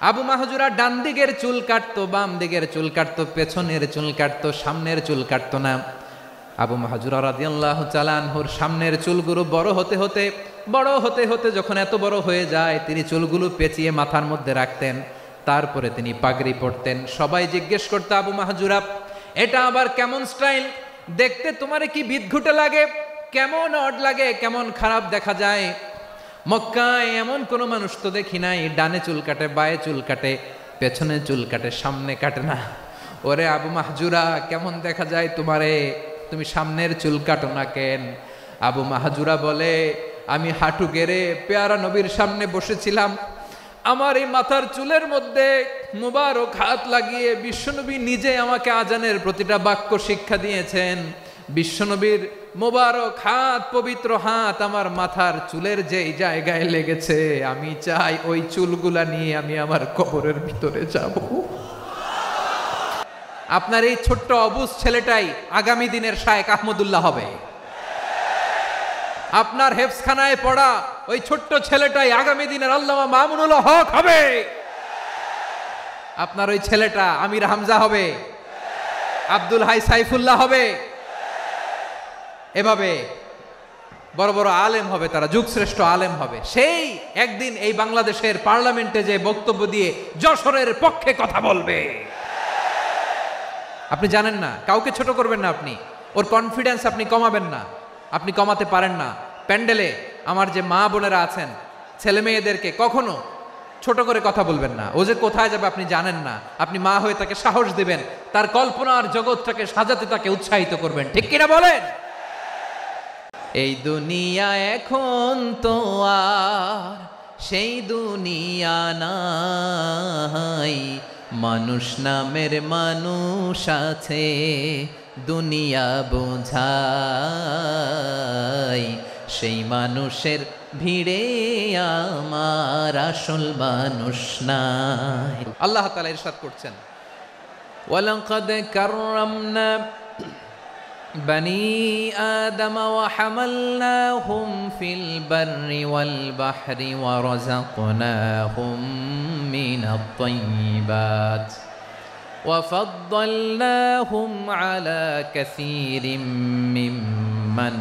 আবু মাহজুরা ডান দিকের চুল কাটতো, বাম দিকের চুল কাটতো, পেছনের চুল কাটতো, সামনের চুল কাটতো না। আবু মাহজুরা রাদিয়াল্লাহু তাআলা আনহুর সামনের চুলগুলো বড় হতে হতে যখন এত বড় হয়ে যায়, তিনি চুলগুলো পেঁচিয়ে মাথার মধ্যে রাখতেন। তারপরে তিনি পাগড়ি পরতেন। সবাই জিজ্ঞেস করতো, আবু মাহজুরা এটা আবার কেমন স্টাইল? দেখতে তোমার কি বিদঘুটে লাগে? কেমন অড লাগে? কেমন খারাপ দেখা যায়? মক্কায় এমন কোনো মানুষ তো দেখি নাই, ডানে চুল কাটে, বায়ে চুল কাটে, পেছনে চুল কাটে, সামনে কাটে না। ওরে আবু মাহজুরা, কেমন দেখা যায় তোমারে? তুমি সামনের চুল কাটো না কেন? আবু মাহজুরা বলে, আমি হাঁটু গেড়ে পেয়ারা নবীর সামনে বসেছিলাম, আমার এই মাথার চুলের মধ্যে মুবারক হাত লাগিয়ে বিশ্বনবী নিজে আমাকে আজানের প্রতিটা বাক্য শিক্ষা দিয়েছেন। বিশ্বনবীর মোবারক হাত, পবিত্র হাত আমার মাথার চুলের যেই জায়গায় লেগেছে, আমি চাই ওই চুলগুলা নিয়ে আমি আমার কবরের ভিতরে যাব। আপনার এই ছোট্ট অবুজ ছেলেটাই আগামী দিনের শায়েখ আহমদুল্লাহ হবে। আপনার হেফজখানায় পড়া ওই ছোট্ট ছেলেটাই আগামী দিনের আল্লামা মামুনুল হক হবে। আপনার ওই ছেলেটা আমির হামজা হবে, আব্দুল হাই সাইফুল্লাহ হবে। এভাবে বড় বড় আলেম হবে, তারা যুগশ্রেষ্ঠ আলেম হবে। সেই একদিন এই বাংলাদেশের পার্লামেন্টে যে বক্তব্য দিয়ে যশোরের পক্ষে কথা বলবে। আপনি জানেন না, কাউকে ছোট করবেন না, আপনি ওর কনফিডেন্স আপনি কমাবেন না, আপনি কমাতে পারেন না। প্যান্ডেলে আমার যে মা বোনেরা আছেন, ছেলে মেয়েদেরকে কখনো ছোট করে কথা বলবেন না। ও যে কোথায় যাবে আপনি জানেন না, আপনি মা হয়ে তাকে সাহস দিবেন, তার কল্পনার জগৎটাকে সাজাতে তাকে উৎসাহিত করবেন, ঠিক কিনা বলেন? এই দুনিয়া এখন তো আর সেই দুনিয়া নাই, মানুষ নামের মানুষ আছে, দুনিয়া বোঝাই, সেই মানুষের ভিড়ে আমার আসল মানুষ নাই। আল্লাহ তাআলা ইরশাদ করছেন, ওয়ালাকাদ কাররামনা بني آدم وحملناهم في البر والبحر ورزقناهم من الطيبات وفضلناهم على كثير ممن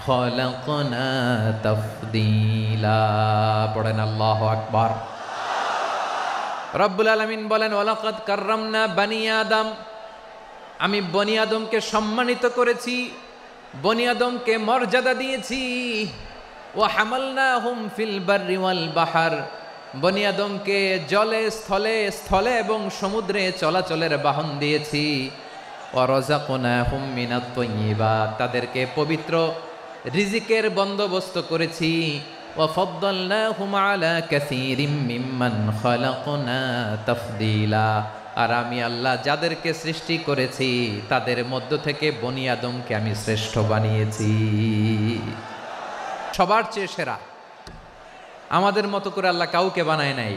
خلقنا تفضيلا পড়েন আল্লাহু আকবার। রব্বুল আলামিন বলেন, ওয়ালাকাদ কাররামনা বানি আদম, আমি বনি আদমকে সম্মানিত করেছি, বনি আদমকে মর্যাদা দিয়েছি। ওয়া হামালনাহুম ফিল বাররি ওয়াল বাহার, বনি আদমকে জলে স্থলে এবং সমুদ্রে চলাচলের বাহন দিয়েছি। ওয়া রাযাকনাহুম মিনাত তাইয়্যিবাত, তাদেরকে পবিত্র রিজিকের বন্দোবস্ত করেছি। ওয়া ফাদ্দালনাহুম আলা কাসীরিম মিম্মান খালাকনা তাফদীলা, আর আমি আল্লাহ যাদেরকে সৃষ্টি করেছি তাদের মধ্য থেকে বনি আদমকে আমি শ্রেষ্ঠ বানিয়েছি, সবার চেয়ে সেরা। আমাদের মতো করে আল্লাহ কাউকে বানায় নাই।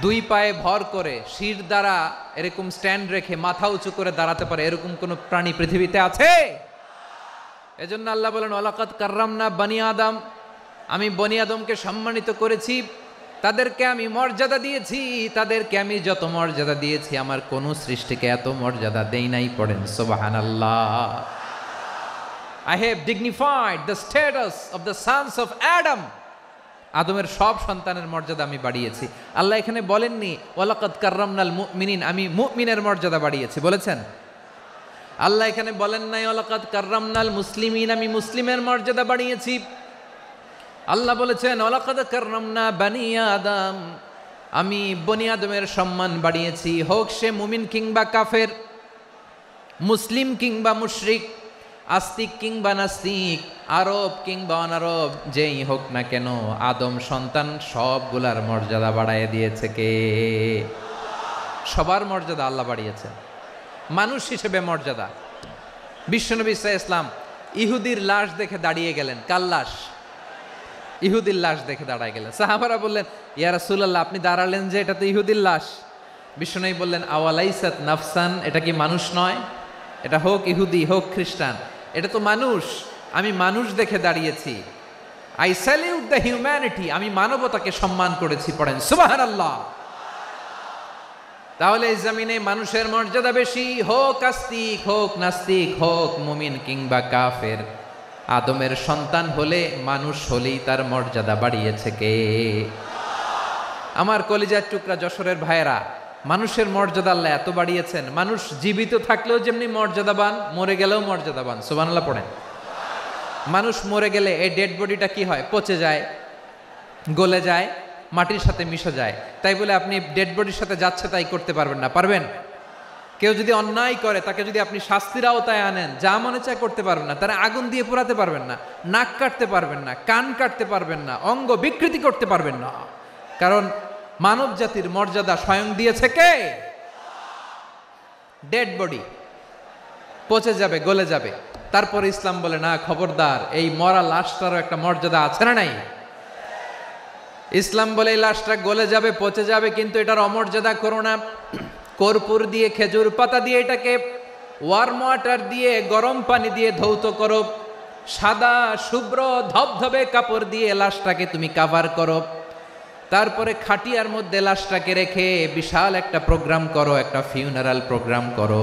দুই পায়ে ভর করে শির দ্বারা এরকম স্ট্যান্ড রেখে মাথা উঁচু করে দাঁড়াতে পারে এরকম কোন প্রাণী পৃথিবীতে আছে? এজন্য আল্লাহ বলেন, ওয়ালাকাদ কাররামনা বানি আদম, আমি বনি আদমকে সম্মানিত করেছি, তাদেরকে আমি মর্যাদা দিয়েছি। তাদেরকে আমি যত মর্যাদা দিয়েছি আমার কোন সৃষ্টিকে এত মর্যাদা দেই নাই। পড়েন সুবহানাল্লাহ। I have dignified the status of the sons of Adam, আদমের সব সন্তানের মর্যাদা আমি বাড়িয়েছি। আল্লাহ এখানে বলেননি ওয়ালাকাদ কাররামনাল মুমিনিন, আমি মুমিনের মর্যাদা বাড়িয়েছি, বলেছেন? আল্লাহ এখানে বলেন নাই ওয়ালাকাদ কাররামনাল মুসলিমিন, আমি মুসলিমের মর্যাদা বাড়িয়েছি। আল্লাহ বলেছেন ওয়ালাকাদ কাররামনা বানি আদম, আমি বনি আদমের সম্মান বাড়িয়েছি, হোক সে মুমিন কিংবা কাফের, মুসলিম কিংবা মুশরিক, আস্তিক কিংবা নাস্তিক, আরব কিংবা অনারব, যেই হোক না কেন আদম সন্তান সবগুলার মর্যাদা বাড়ায় দিয়েছে কে? সবার মর্যাদা আল্লাহ বাড়িয়েছে। মানুষ হিসেবে মর্যাদা। বিশ্বনবী সাল্লাল্লাহু আলাইহি ওয়াসাল্লাম ইহুদির লাশ দেখে দাঁড়িয়ে গেলেন। কার লাশ? ইহুদির লাশ দেখে দাঁড়ায় গেলেন। সাহাবারা বললেন, ইয়া রাসূলুল্লাহ, আপনি দাঁড়ালেন যে, এটা তো ইহুদির লাশ। বিশ্বনবী বললেন, আওয়ালাইসাত নাফসান, এটা কি মানুষ নয়? এটা হোক ইহুদি হোক খ্রিস্টান, এটা তো মানুষ। আমি মানুষ দেখে দাঁড়িয়েছি। আই স্যালিউট দ্য হিউম্যানিটি, আমি মানবতাকে সম্মান করেছি। পড়েন সুবহানাল্লাহ। তাহলে এই জমিনে মানুষের মর্যাদা বেশি, হোক আস্তিক, হোক নাস্তিক, হোক মুমিন কিংবা কাফের। আদমের সন্তান হলে, মানুষ হলেই তার মর্যাদা বাড়িয়েছে কে? আমার কলিজার টুকরা যশোরের ভাইয়েরা, মানুষের মর্যাদা আল্লাহ এত বাড়িয়েছেন, মানুষ জীবিত থাকলেও যেমনি মর্যাদাবান, মরে গেলেও মর্যাদাবান। সুবহানাল্লাহ পড়েন। মানুষ মরে গেলে এই ডেড বডিটা কি হয়? পচে যায়, গলে যায়, মাটির সাথে মিশে যায়। তাই বলে আপনি ডেড বডির সাথে যাচ্ছে তাই করতে পারবেন না, পারবেন? কেউ যদি অন্যায় করে, তাকে যদি আপনি শাস্তির আওতায় আনেন, যা মনে চায় করতে পারবেন না। তারা আগুন দিয়ে পোড়াতে পারবেন না, নাক কাটতে পারবেন না, কান কাটতে পারবেন না, অঙ্গ বিকৃতি করতে পারবেন না। কারণ মানব জাতির মর্যাদা স্বয়ং দিয়েছে কে? ডেড বডি পচে যাবে, গলে যাবে। তারপরে ইসলাম বলে না, খবরদার, এই মরা লাশটারও একটা মর্যাদা আছে না নাই? ইসলাম বলে এই লাশটা গলে যাবে, পচে যাবে, কিন্তু এটার অমর্যাদা করো না। কর্পূর দিয়ে, খেজুর পাতা দিয়ে, এটাকে ওয়ার্ম ওয়াটার দিয়ে, গরম পানি দিয়ে ধৌত করো। সাদা শুভ্র ধবধবে কাপড় দিয়ে লাশটাকে তুমি কাভার করো। তারপরে খাটিয়ার মধ্যে লাশটাকে রেখে বিশাল একটা প্রোগ্রাম করো, একটা ফিউনারাল প্রোগ্রাম করো।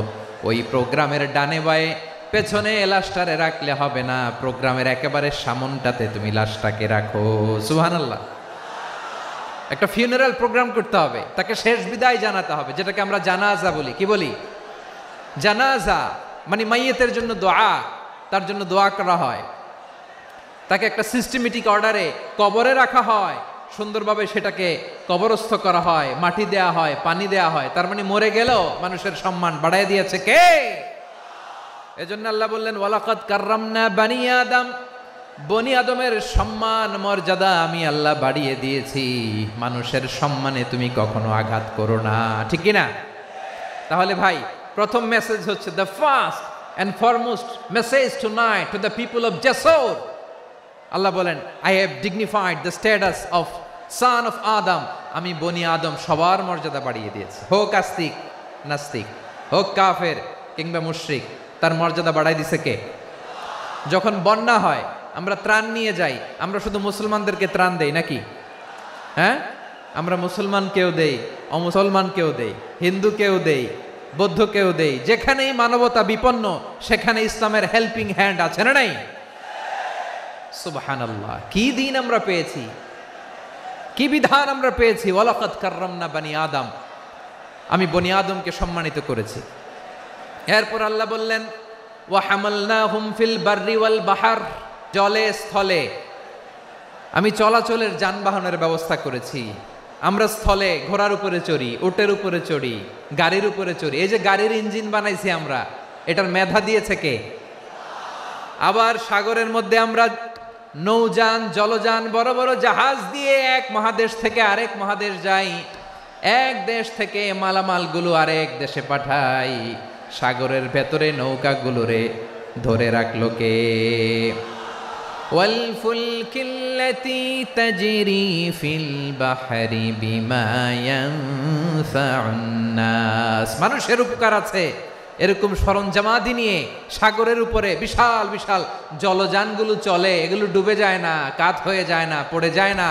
ওই প্রোগ্রামের ডানে বায়ে পেছনে লাশটারে রাখলে হবে না, প্রোগ্রামের একেবারে সামনটাতে তুমি লাশটাকে রাখো। সুবহানাল্লাহ। একটা ফিউনারাল প্রোগ্রাম করতে হবে, তাকে শেষ বিদায় জানাতে হবে, যেটাকে আমরা জানাজা বলি। কি বলি? জানাজা মানে মাইয়েতের জন্য দোয়া, তার জন্য দোয়া করা হয়। তাকে একটা সিস্টেমেটিক অর্ডারে কবরে রাখা হয়, সুন্দরভাবে সেটাকে কবরস্থ করা হয়, মাটি দেয়া হয়, পানি দেয়া হয়। তার মানে মরে গেলেও মানুষের সম্মান বাড়াই দিয়েছে কে? এজন্য আল্লাহ বললেন ওয়ালাকাদ কাররামনা বানি আদম, বনি আদমের সম্মান মর্যাদা আমি আল্লাহ বাড়িয়ে দিয়েছি। মানুষের সম্মানে তুমি কখনো আঘাত করো না, ঠিক কি না? তাহলে ভাই, প্রথম মেসেজ হচ্ছে, the first and foremost message tonight to the people of Jessore. আল্লাহ বলেন, I have dignified the status of son of Adam. আমি বনি আদম সবার মর্যাদা বাড়িয়ে দিয়েছি, হোক আস্তিক নাস্তিক, হোক কাফের কিংবা মুশরিক, তার মর্যাদা বাড়াই দিছে কে? যখন বন্যা হয়, আমরা ত্রাণ নিয়ে যাই, আমরা শুধু মুসলমানদেরকে ত্রাণ দেই নাকি? হ্যাঁ, আমরা মুসলমানকেও দেই, অমুসলমানকেও দেই, হিন্দুকেও দেই, বৌদ্ধকেও দেই। যেখানেই মানবতা বিপন্ন, সেখানে ইসলামের হেল্পিং হ্যান্ড আছে না নাই? সুবহানাল্লাহ। কি দিন আমরা পেয়েছি, কি বিধান আমরা পেয়েছি। ওয়ালাকাদ কাররামনা বানি আদম, আমি বনি আদমকে সম্মানিত করেছি। এরপর আল্লাহ বললেন, ওয়া হামালনাহুম ফিল বাররি ওয়াল বাহর, জলে স্থলে আমি চলাচলের যানবাহনের ব্যবস্থা করেছি। আমরা স্থলে ঘোড়ার উপরে চড়ি, উটের উপরে চড়ি, গাড়ির উপরে চড়ি। এই যে গাড়ির ইঞ্জিন বানাইছি আমরা, এটার মেধা দিয়েছে কে? আবার সাগরের মধ্যে আমরা নৌযান, জলযান, বড় বড় জাহাজ দিয়ে এক মহাদেশ থেকে আরেক মহাদেশ যাই, এক দেশ থেকে মালামালগুলো আরেক দেশে পাঠাই। সাগরের ভেতরে নৌকাগুলোরে ধরে রাখলো কে? ওয়াল ফুলকিল্লাতি তাজরি ফিল বাহরি বিমা ইয়ানফাউন নাস। মানুষের উপকার আছে এরকম সরঞ্জামাদি নিয়ে সাগরের উপরে বিশাল বিশাল জলযানগুলো চলে। এগুলো ডুবে যায় না, কাত হয়ে যায় না, পড়ে যায় না।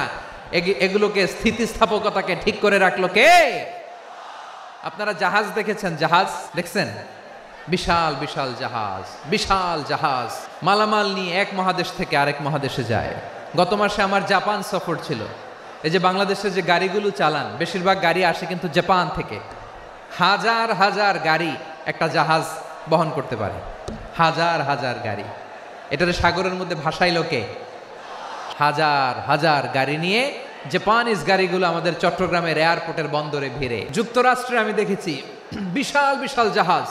এগুলোকে স্থিতিস্থাপকতাকে ঠিক করে রাখলো কে? আপনারা জাহাজ দেখেছেন? জাহাজ দেখছেন? বিশাল বিশাল জাহাজ, বিশাল জাহাজ মালামাল নিয়ে এক মহাদেশ থেকে আরেক মহাদেশে যায়। গত মাসে আমার জাপান সফর ছিল। এই যে বাংলাদেশে যে গাড়িগুলো চালান, বেশিরভাগ গাড়ি আসে কিন্তু জাপান থেকে। হাজার হাজার গাড়ি একটা জাহাজ বহন করতে পারে, হাজার হাজার গাড়ি। এটারে সাগরের মধ্যে ভাসাইলো কে? হাজার হাজার গাড়ি নিয়ে জাপানিজ গাড়িগুলো আমাদের চট্টগ্রামের এয়ারপোর্টের বন্দরে ভিড়ে। যুক্তরাষ্ট্রে আমি দেখেছি বিশাল বিশাল জাহাজ।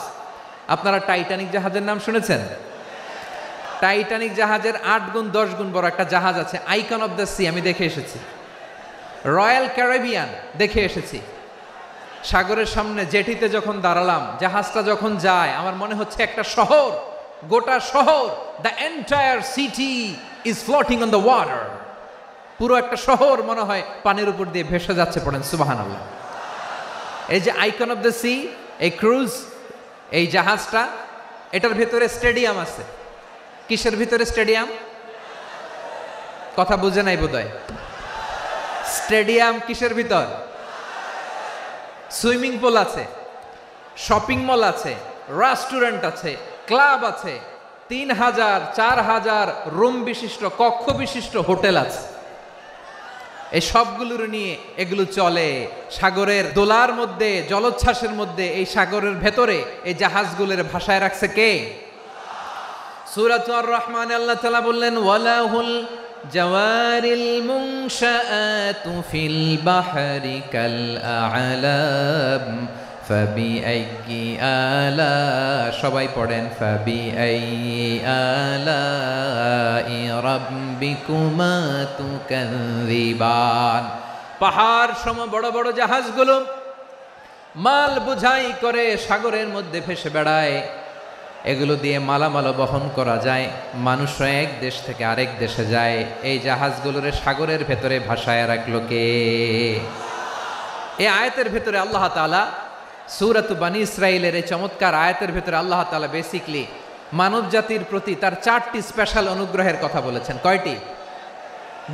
আপনারা টাইটানিক জাহাজের নাম শুনেছেন? টাইটানিক জাহাজের 8 গুণ 10 গুণ বড় একটা জাহাজ আছে, আইকন অফ দ্য সি, আমি দেখে এসেছি। রয়্যাল ক্যারিবিয়ান দেখে এসেছি। সাগরের সামনে জেটিতে যখন দাঁড়ালাম, জাহাজটা যখন যায়, আমার মনে হচ্ছে একটা শহর, গোটা শহর, the entire city is floating on the water. পুরো একটা শহর মনে হয় পানির উপর দিয়ে ভেসে যাচ্ছে। পড়েন সুবহানাল্লাহ। এই যে আইকন অফ দ্য সি, এই ক্রুজ, এই জাহাজটা, এটার ভেতরে স্টেডিয়াম আছে। কিসের ভিতরে স্টেডিয়াম? কথা বুঝে নাই বোধহয়। স্টেডিয়াম কিসের ভিতর? সুইমিং পুল আছে, শপিং মল আছে, রেস্টুরেন্ট আছে, ক্লাব আছে, 3000 4000 রুম বিশিষ্ট, কক্ষ বিশিষ্ট হোটেল আছে। এই সবগুলোর নিয়ে এগুলো চলে সাগরের দোলার মধ্যে, জলোচ্ছ্বাসের মধ্যে। এই সাগরের ভেতরে এই জাহাজগুলোর ভাষায় রাখছে কে? সূরাতুর রহমানে আল্লাহ তাআলা বললেন, ওয়ালাহুল জাওয়ারিল মুনশাআতু ফিল বাহরি কাল আ'লাম ফাবিআইয়ি আলা, সবাই পড়েন, ফাবিআইয়ি আলাই রাব্বিকুমা তুকাযযিবান। পাহাড় সম বড় বড় জাহাজগুলো মাল বোঝাই করে সাগরের মধ্যে ভেসে বেড়ায়। এগুলো দিয়ে মালামাল বহন করা যায়, মানুষরা এক দেশ থেকে আরেক দেশে যায়। এই জাহাজগুলোরে সাগরের ভেতরে ভাসায় রাখলো কে? এই আয়াতের ভেতরে আল্লাহ তাআলা সূরাত বানী ইসরাঈলের এই চমৎকার আয়াতের ভেতরে আল্লাহ তাআলা বেসিকলি মানব জাতির প্রতি তার 4টি স্পেশাল অনুগ্রহের কথা বলেছেন। কয়টি?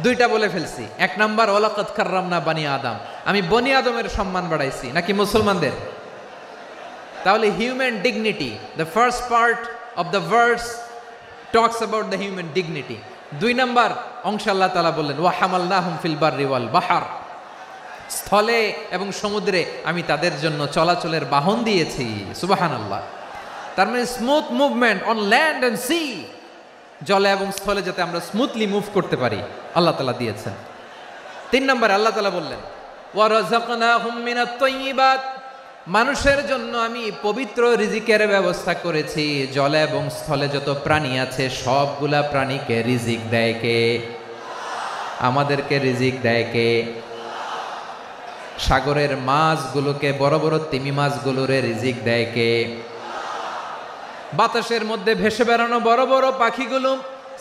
2টা বলে ফেলছি। 1 নাম্বার, ওয়ালাকাদ কাররামনা বানি আদম, আমি বনি আদমের সম্মান বাড়াইছি। নাকি মুসলমানদের? তাহলে human dignity, the first part of the verse talks about the human dignity. 2 number অংশ আল্লাহ তাআলা বললেন, ওয়া হামালনাহুম ফিল বাররি ওয়াল বাহর, স্থলে এবং সমুদ্রে আমি তাদের জন্য চলাচলের বাহন দিয়েছি। সুবহানাল্লাহ। তার মানে smooth movement on land and sea, জলে এবং স্থলে যাতে আমরা স্মুথলি মুভ করতে পারি আল্লাহ তাআলা দিয়েছেন। 3 নম্বর আল্লাহ তাআলা বললেন, ওয়া রাযাকনাহুম মিনাত তাইয়্যিবাত, মানুষের জন্য আমি পবিত্র রিজিকের ব্যবস্থা করেছি। জলে এবং স্থলে যত প্রাণী আছে সবগুলা প্রাণীকে রিজিক দেয় কে? আমাদেরকে রিজিক দেয় কে? সাগরের মাছগুলোকে, বড় বড় তিমি মাছগুলোরে রিজিক দেয় কে? বাতাসের মধ্যে ভেসে বেড়ানো বড় বড় পাখিগুলো,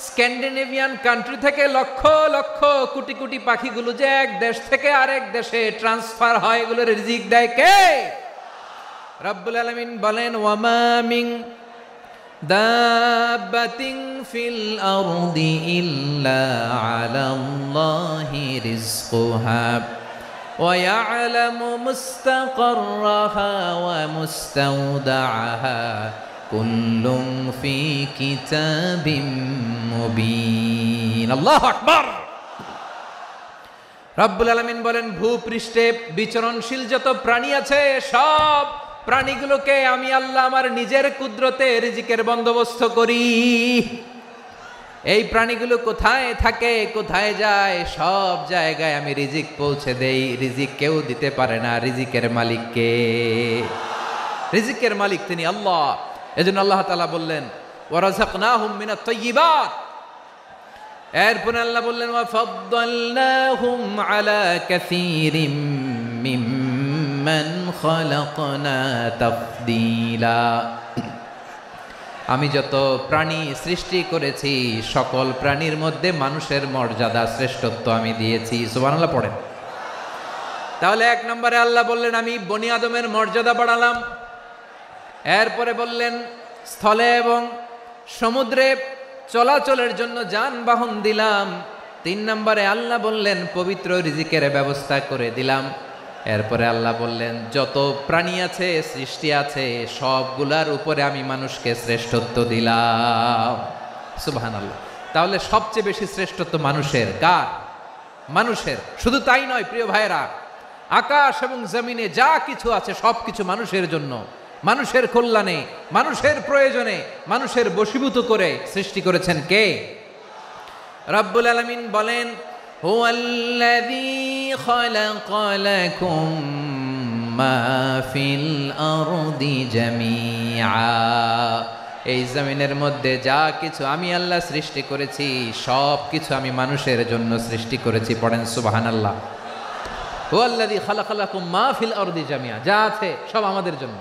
স্ক্যান্ডিনেভিয়ান কান্ট্রি থেকে লক্ষ লক্ষ কোটি কোটি পাখিগুলো যে এক দেশ থেকে আরেক দেশে ট্রান্সফার হয়, এগুলোর রিজিক দেয় কে? রব্বুল আলামিন বলেন, ওয়ামা মিন দাব্বাতিন ফিল আরদি ইল্লা আলাল্লাহি রিজকুহা ওয়া ইয়ালামু মুস্তাকাররাহা ওয়া মুস্তাওদাআহা কুল্লুম ফি কিতাবিম মুবিন। আল্লাহু আকবার। রব্বুল আলামিন বলেন, ভূপৃষ্ঠে বিচরণশীল যত প্রাণী আছে সব প্রাণীগুলোকে আমি আল্লাহ আমার নিজের কুদরতে রিজিকের বন্দোবস্ত করি। এই প্রাণীগুলো কোথায় থাকে, কোথায় যায়, সব জায়গায় আমি রিজিক পৌঁছে দেই। রিজিক কেউ দিতে পারে না, রিজিকের মালিক কে? রিজিকের মালিক তিনি আল্লাহ। এজন্য আল্লাহ তাআলা বললেন, ওয়া রাযাকনাহুম মিনাত তাইয়্যিবাত। এরপর আল্লাহ বললেন, ওয়া ফাদ্দালনাহুম আলা কাসীরিম মিম্মান খালাকনা তাফদীলা। আমি যত প্রাণী সৃষ্টি করেছি সকল প্রাণীর মধ্যে মানুষের মর্যাদা, শ্রেষ্ঠত্ব আমি দিয়েছি। সুবহানাল্লাহ পড়েন। তাহলে 1 নম্বরে আল্লাহ বললেন, আমি বনি আদমের মর্যাদা বাড়ালাম। এরপরে বললেন, স্থলে এবং সমুদ্রে চলাচলের জন্য যানবাহন দিলাম। 3 নম্বরে আল্লাহ বললেন, পবিত্র রিজিকের ব্যবস্থা করে দিলাম। এরপরে আল্লাহ বললেন, যত প্রাণী আছে, সৃষ্টি আছে, সবগুলার উপরে আমি মানুষকে শ্রেষ্ঠত্ব দিলাম। সুবহানাল্লাহ। তাহলে সবচেয়ে বেশি শ্রেষ্ঠত্ব মানুষের। কার? মানুষের। শুধু তাই নয় প্রিয় ভাইরা, আকাশ এবং জমিনে যা কিছু আছে সবকিছু মানুষের জন্য, মানুষের কল্যাণে, মানুষের প্রয়োজনে, মানুষের বশীভূত করে সৃষ্টি করেছেন কে? রব্বুল আলামিন বলেন, হুয়াল্লাযী খালাকা লাকুম মা ফিল আরদি জামিআ। এই জমিনের মধ্যে যা কিছু আমি আল্লাহ সৃষ্টি করেছি সব কিছু আমি মানুষের জন্য সৃষ্টি করেছি। পড়েন সুবহানাল্লাহ। হুয়াল্লাযী খালাকা লাকুম মা ফিল আরদি জামিআ, যা আছে সব আমাদের জন্য,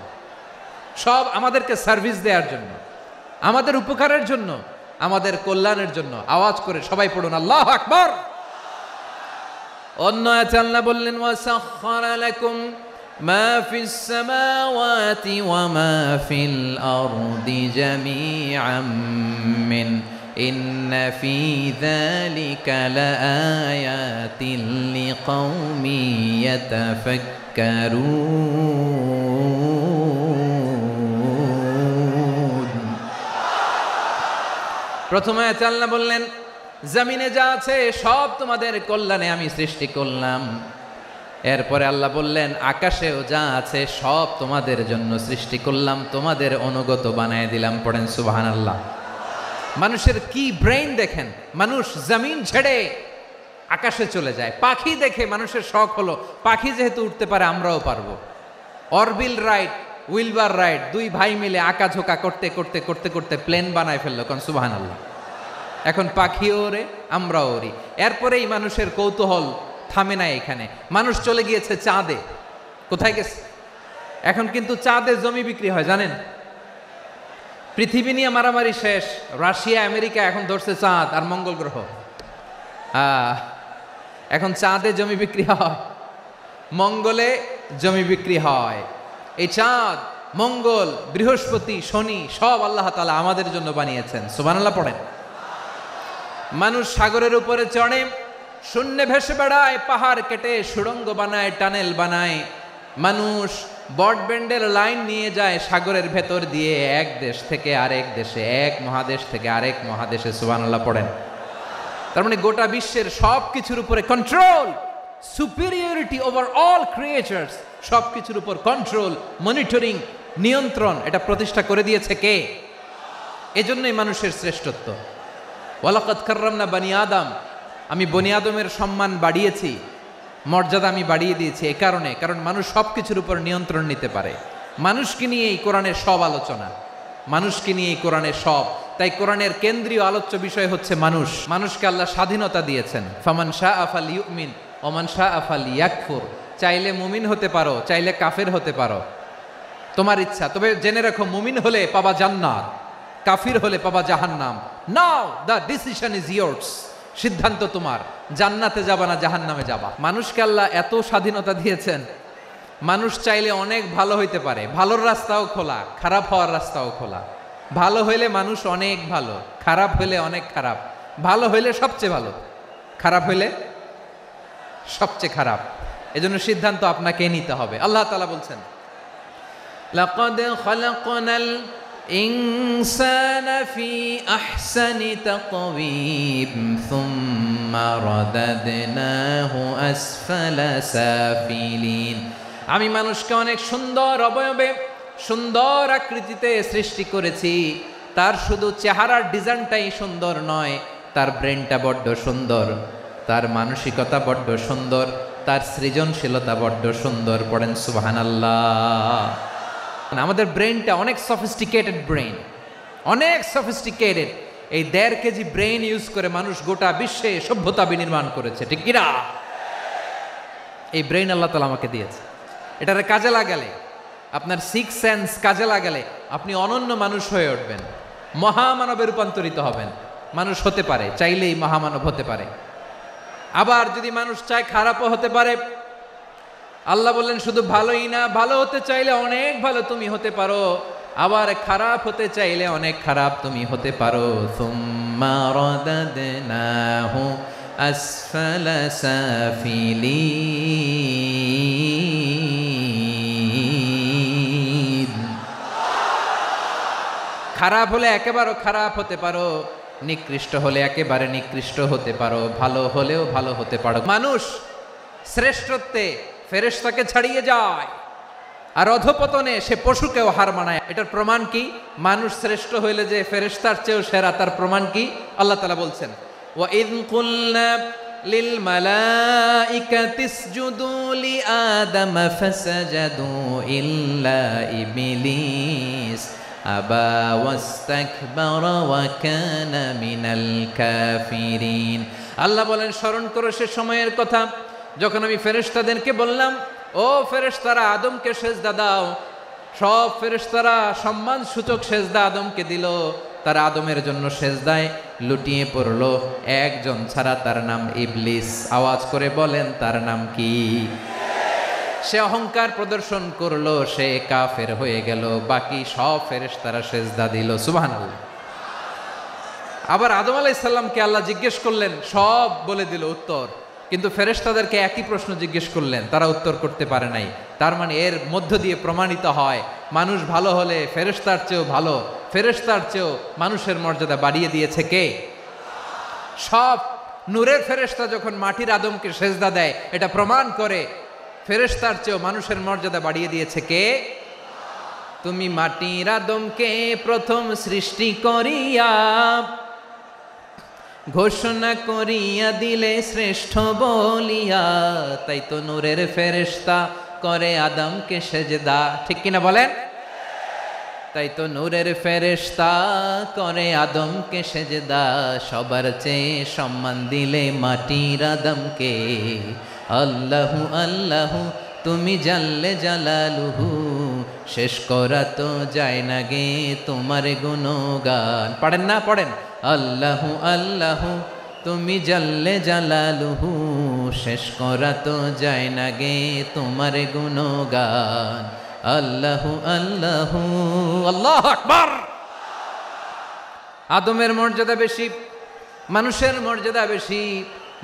সব আমাদেরকে সার্ভিস দেওয়ার জন্য, আমাদের উপকারের জন্য, আমাদের কল্যাণের জন্য। আওয়াজ করে সবাই পড়ুন আল্লাহু আকবার। অন্য আয়াতে আল্লাহ বললেন, ওয়াসাখখারা লাকুম মা ফিস সামাওয়াতি ওয়া মা ফিল আরদি জামিআম মিন ইন্না ফি যালিকা লাআয়াতিন লিকাউমি ইয়াতাফাক্কারুন। প্রথম আয়াতে আল্লাহ বললেন জমিনে যা আছে সব তোমাদের কল্যাণে আমি সৃষ্টি করলাম। এরপরে আল্লাহ বললেন আকাশেও যা আছে সব তোমাদের জন্য সৃষ্টি করলাম, তোমাদের অনুগত বানায় দিলাম। পড়েন সুবহানাল্লাহ। মানুষের কি ব্রেইন দেখেন, মানুষ জমিন ছেড়ে আকাশে চলে যায়। পাখি দেখে মানুষের শখ হলো পাখি যেহেতু উঠতে পারে আমরাও পারবো। অরবিল রাইট, উইলবার রাইট, দুই ভাই মিলে আঁকাঝোঁকা করতে করতে করতে করতে প্লেন বানায় ফেললো। কোন সুবহানাল্লাহ। এখন পাখিও ওরে, আমরাও ওরি। এরপরেই মানুষের কৌতূহল থামে না এখানে, মানুষ চলে গিয়েছে চাঁদে। কোথায় গেছে? এখন কিন্তু চাঁদে জমি বিক্রি হয় জানেন। পৃথিবী নিয়ে মারামারি শেষ, রাশিয়া আমেরিকা এখন ধরছে চাঁদ আর মঙ্গল গ্রহ। এখন চাঁদে জমি বিক্রি হয়, মঙ্গলে জমি বিক্রি হয়। এই চাঁদ, মঙ্গল, বৃহস্পতি, শনি সব আল্লাহ তাআলা আমাদের জন্য বানিয়েছেন। সুবহানাল্লাহ পড়েন। মানুষ সাগরের উপরে চড়ে, শূন্যে ভেসে বেড়ায়, পাহাড় কেটে সুড়ঙ্গ বানায়, টানেল বানায়। মানুষ ব্রডব্যান্ডের লাইন নিয়ে যায় সাগরের ভেতর দিয়ে, এক দেশ থেকে আরেক দেশে, এক মহাদেশ থেকে আরেক মহাদেশে। সুবহানাল্লাহ পড়েন। তার মানে গোটা বিশ্বের সব কিছুর উপরে control, superiority over all creatures, সব কিছুর উপর কন্ট্রোল, মনিটরিং, নিয়ন্ত্রণ, এটা প্রতিষ্ঠা করে দিয়েছে কে? এজন্যই মানুষের শ্রেষ্ঠত্ব। ওয়ালাকাদ কাররামনা বানি আদম, আমি বনি আদমের সম্মান বাড়িয়েছি, মর্যাদা আমি বাড়িয়ে দিয়েছি। এ কারণে, কারণ মানুষ সব কিছুর উপর নিয়ন্ত্রণ নিতে পারে। মানুষকে নিয়ে এই কোরআনের সব আলোচনা, মানুষকে নিয়ে এই কোরআনের সব। তাই কোরআনের কেন্দ্রীয় আলোচ্য বিষয় হচ্ছে মানুষ। মানুষকে আল্লাহ স্বাধীনতা দিয়েছেন। ফামান শাআ ফালইউমিন ওয়া মান শাআ ফালইয়াকফুর। চাইলে মুমিন হতে পারো, চাইলে কাফের হতে পারো, তোমার ইচ্ছা। তবে জেনে রাখো, মুমিন হলে পাবা জান্নাত, কাফির হলে পাবা জাহান্নাম। নাও দ্য ডিসিশন ইজ ইয়ার্স। সিদ্ধান্ত তোমার, জান্নাতে যাবা না জাহান্নামে যাবা। মানুষকে আল্লাহ এত স্বাধীনতা দিয়েছেন, মানুষ চাইলে অনেক ভালো হইতে পারে। ভালোর রাস্তাও খোলা, খারাপ হওয়ার রাস্তাও খোলা। ভালো হইলে মানুষ অনেক ভালো, খারাপ হইলে অনেক খারাপ। ভালো হইলে সবচেয়ে ভালো, খারাপ হইলে সবচেয়ে খারাপ। এজন্য সিদ্ধান্ত আপনাকে নিতে হবে। আল্লাহ তাআলা বলছেন লাকাদ খালাকনাল ইনসানা ফি আহসানি তাকওয়িম সুম্মা রাদাদনাহু আসফালা সাফিলিন। আমি মানুষকে অনেক সুন্দর অবয়বে, সুন্দর আকৃতিতে সৃষ্টি করেছি। তার শুধু চেহারার ডিজাইনটাই সুন্দর নয়, তার ব্রেনটা বড্ড সুন্দর, তার মানসিকতা বড্ড সুন্দর, তার সৃজনশীলতা বড্ড সুন্দর। পড়েন সুবহানাল্লাহ। আমাদের ব্রেনটা অনেক সফিস্টিকেটেড ব্রেন, অনেক সফিস্টিকেটেড। এই 1.5 কেজি ব্রেন ইউজ করে মানুষ গোটা বিশ্বে সভ্যতা বিনির্মাণ করেছে, ঠিক কিনা? এই ব্রেন আল্লাহ তাআলা আমাকে দিয়েছে। এটারে কাজে লাগালে, আপনার 6 সেন্স কাজে লাগালে আপনি অনন্য মানুষ হয়ে উঠবেন, মহামানবে রূপান্তরিত হবেন। মানুষ হতে পারে, চাইলেই মহামানব হতে পারে। আবার যদি মানুষ চায় খারাপও হতে পারে। আল্লাহ বললেন শুধু ভালোই না, ভালো হতে চাইলে অনেক ভালো তুমি হতে পারো, আবার খারাপ হতে চাইলে অনেক খারাপ তুমি হতে পারো। সুম্মা রাদাদনাহু আসফালা সাফিলিন। খারাপ হলে একেবারে খারাপ হতে পারো, নিকৃষ্ট হলে একেবারে নিকৃষ্ট হতে পারো, ভালো হলেও ভালো হতে পারো। মানুষ শ্রেষ্ঠত্বে ফেরেশতাকে ছাড়িয়ে যায়, আর অধপতনে সে পশুকেও হার মানায়। এটার প্রমাণ কি? মানুষ শ্রেষ্ঠ হইলে যে ফেরেশতার চেয়েও সেরা, তার প্রমাণ কি? আল্লাহ তাআলা বলছেন ওয়া ইয কুলনা লিল মালাইকাতি ইসজুদু লি আদম ফাসাজাদু ইল্লা ইবলিস আবা ওয়াস্তাকবারা ওয়া কানা মিনাল কাফিরিন। আল্লাহ বলেন স্মরণ করো সে সময়ের কথা যখন আমি ফেরেশতাদেরকে বললাম, ও ফেরেশতারা আদমকে সেজদা দাও। সব ফেরেশতারা সম্মান সূচক সেজদা আদমকে দিল। তারা আদমের জন্য সেজদায় লুটিয়ে পড়ল, একজন ছাড়া, তার নাম ইবলিস। আওয়াজ করে বলেন তার নাম কি? সে অহংকার প্রদর্শন করলো, সে কাফের হয়ে গেল। বাকি সব ফেরেশতারা সেজদা দিল। সুবহানাল্লাহ। আবার আদম আলাইহিস সালামকে আল্লাহ জিজ্ঞেস করলেন, সব বলে দিল উত্তর, কিন্তু ফেরেশতাদেরকে একই প্রশ্ন জিজ্ঞেস করলেন, তারা উত্তর করতে পারে নাই। তার মানে এর মধ্য দিয়ে প্রমাণিত হয় মানুষ ভালো হলে ফেরেশতার চেয়েও ভালো, ফেরেশতার চেয়েও মানুষের মর্যাদা বাড়িয়ে দিয়েছে কে? সব নূরের ফেরেশতা যখন মাটির আদমকে সেজদা দেয়, এটা প্রমাণ করে ফেরেশতার চেয়েও মানুষের মর্যাদা বাড়িয়ে দিয়েছে কে? তুমি মাটির আদমকে প্রথম সৃষ্টি করিয়া ঘোষণা করিয়া দিলে শ্রেষ্ঠ বলিয়া, তাই তো নূরের ফেরেশতা করে আদমকে সেজদা। ঠিক কিনা বলেন? তাই তো নূরের ফেরেশতা করে আদমকে সেজদা, সবার চেয়ে সম্মান দিলে মাটির আদমকে। আল্লাহু আল্লাহু তুমি জাল্লে জালালুহু, শেষ করা তো যায় না গে তোমার গুণগান। পড়েন না? পড়েন। আল্লাহু আল্লাহু তুমি জাল্লে জালালুহু, শেষ করা তো যায় না গে তোমার গুণগান। আল্লাহু আল্লাহু আল্লাহু আকবার। আদমের মর্যাদা বেশি, মানুষের মর্যাদা বেশি,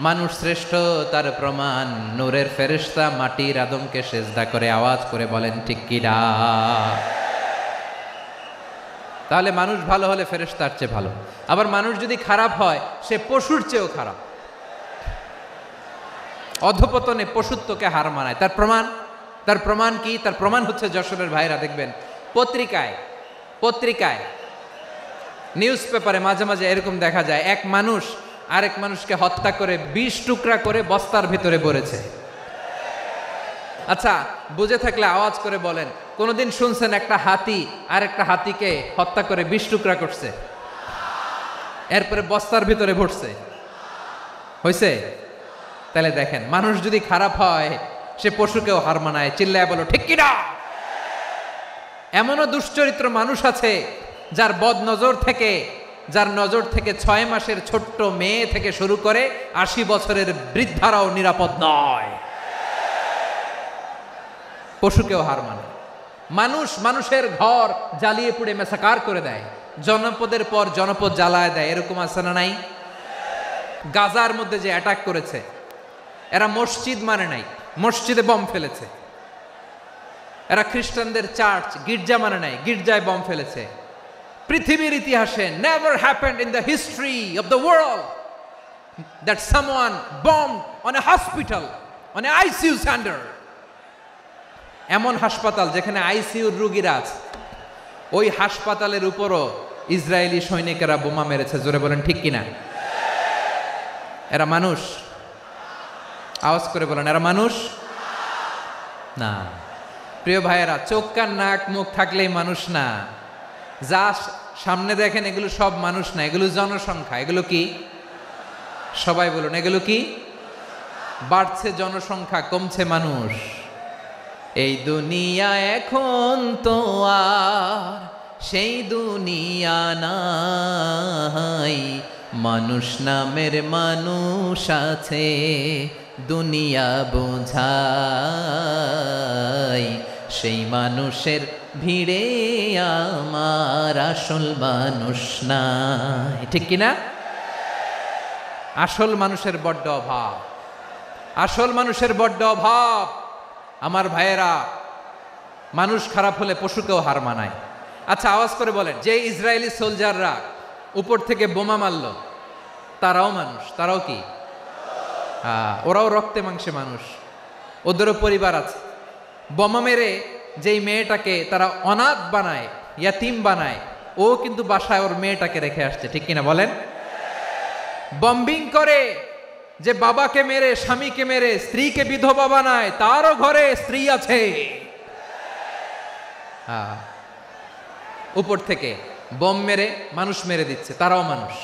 মানুষ শ্রেষ্ঠ তার প্রমাণ নূরের ফেরেশতা মাটির আদমকে সেজদা করে। আওয়াজ করে বলেন ঠিক কিনা? তাহলে মানুষ ভালো হলে ফেরেশতার চেয়ে ভালো। আবার মানুষ যদি খারাপ হয় সে পশুর চেয়েও খারাপ, অধপতনে পশুত্বকে হার মানায়। তার প্রমাণ কি? তার প্রমাণ হচ্ছে যশোরের ভাইরা দেখবেন পত্রিকায় নিউজ পেপারে মাঝে মাঝে এরকম দেখা যায়, এক মানুষ আরেক মানুষকে হত্যা করে 20 টুকরা করে বস্তার ভিতরে ভরেছে। আচ্ছা, বুঝে থাকলে আওয়াজ করে বলেন, কোনদিন শুনছেন একটা হাতি আরেকটা হাতিকে হত্যা করে 20 টুকরা করছে, এরপরে বস্তার ভিতরে ভরছে? হয়েছে? তাহলে দেখেন, মানুষ যদি খারাপ হয় সে পশুকেও হার মানায়। চিল্লায় বলো ঠিক কিনা? এমনও দুশ্চরিত্র মানুষ আছে যার নজর থেকে 6 মাসের ছোট্ট মেয়ে থেকে শুরু করে 80 বছরের বৃদ্ধারাও নিরাপদ নয়। পশুকেও হার মানে। মানুষের ঘর জ্বালিয়ে পুড়ে মেসাকার করে দেয়, জনপদের পর জনপদ জ্বালায় দেয়। এরকম আছে না নাই? গাজার মধ্যে যে অ্যাটাক করেছে, এরা মসজিদ মানে নাই, মসজিদে বম ফেলেছে। এরা খ্রিস্টানদের চার্চ গির্জা মানে নাই, গির্জায় বম ফেলেছে। পৃথিবীর ইতিহাসে never happened in the history of the world that someone bombed on a hospital, on a ICU center. এমন হাসপাতাল যেখানে আইসিইউর রোগীরা আছে, ওই হাসপাতালের উপরও ইসরায়েলি সৈনিকেরা বোমা মেরেছে। জোরে বলেন ঠিক কিনা? এরা মানুষ? আওয়াজ করে বলেন, এরা মানুষ না। প্রিয় ভাইয়েরা, চোখ কান নাক মুখ থাকলেই মানুষ না। যা সামনে দেখেন এগুলো সব মানুষ না, এগুলো জনসংখ্যা। এগুলো কি? সবাই বলুন, এগুলো কি? বাড়ছে জনসংখ্যা, কমছে মানুষ। এই দুনিয়া এখন তো আর সেই দুনিয়া নাই, মানুষ নামের মানুষ আছে দুনিয়া বোঝায়, সেই মানুষের ভিড়ে আমার আসল মানুষ নাই। ঠিক কিনা? আসল মানুষের বড্ড অভাব, আসল মানুষের বড্ড অভাব। আমার ভাইয়েরা, মানুষ খারাপ হলে পশুকেও হার মানায়। আচ্ছা, আওয়াজ করে বলেন, যে ইসরায়েলি সোলজাররা উপর থেকে বোমা মারল তারাও মানুষ? তারাও কি? ওরাও রক্তে মাংসে মানুষ, ওদেরও পরিবার আছে। বোমা মেরে যেই মেয়েটাকে তারা অনাথ বানায়, ইয়াতিম বানায়, ও কিন্তু বাসায় ওর মেয়েটাকে রেখে আসছে। ঠিক কিনা বলেন? বম্বিং করে যে বাবাকে মেরে, স্বামীকে মেরে স্ত্রীকে বিধবা বানায়, তারও ঘরে স্ত্রী আছে। উপর থেকে বোম মেরে মানুষ মেরে দিচ্ছে, তারাও মানুষ।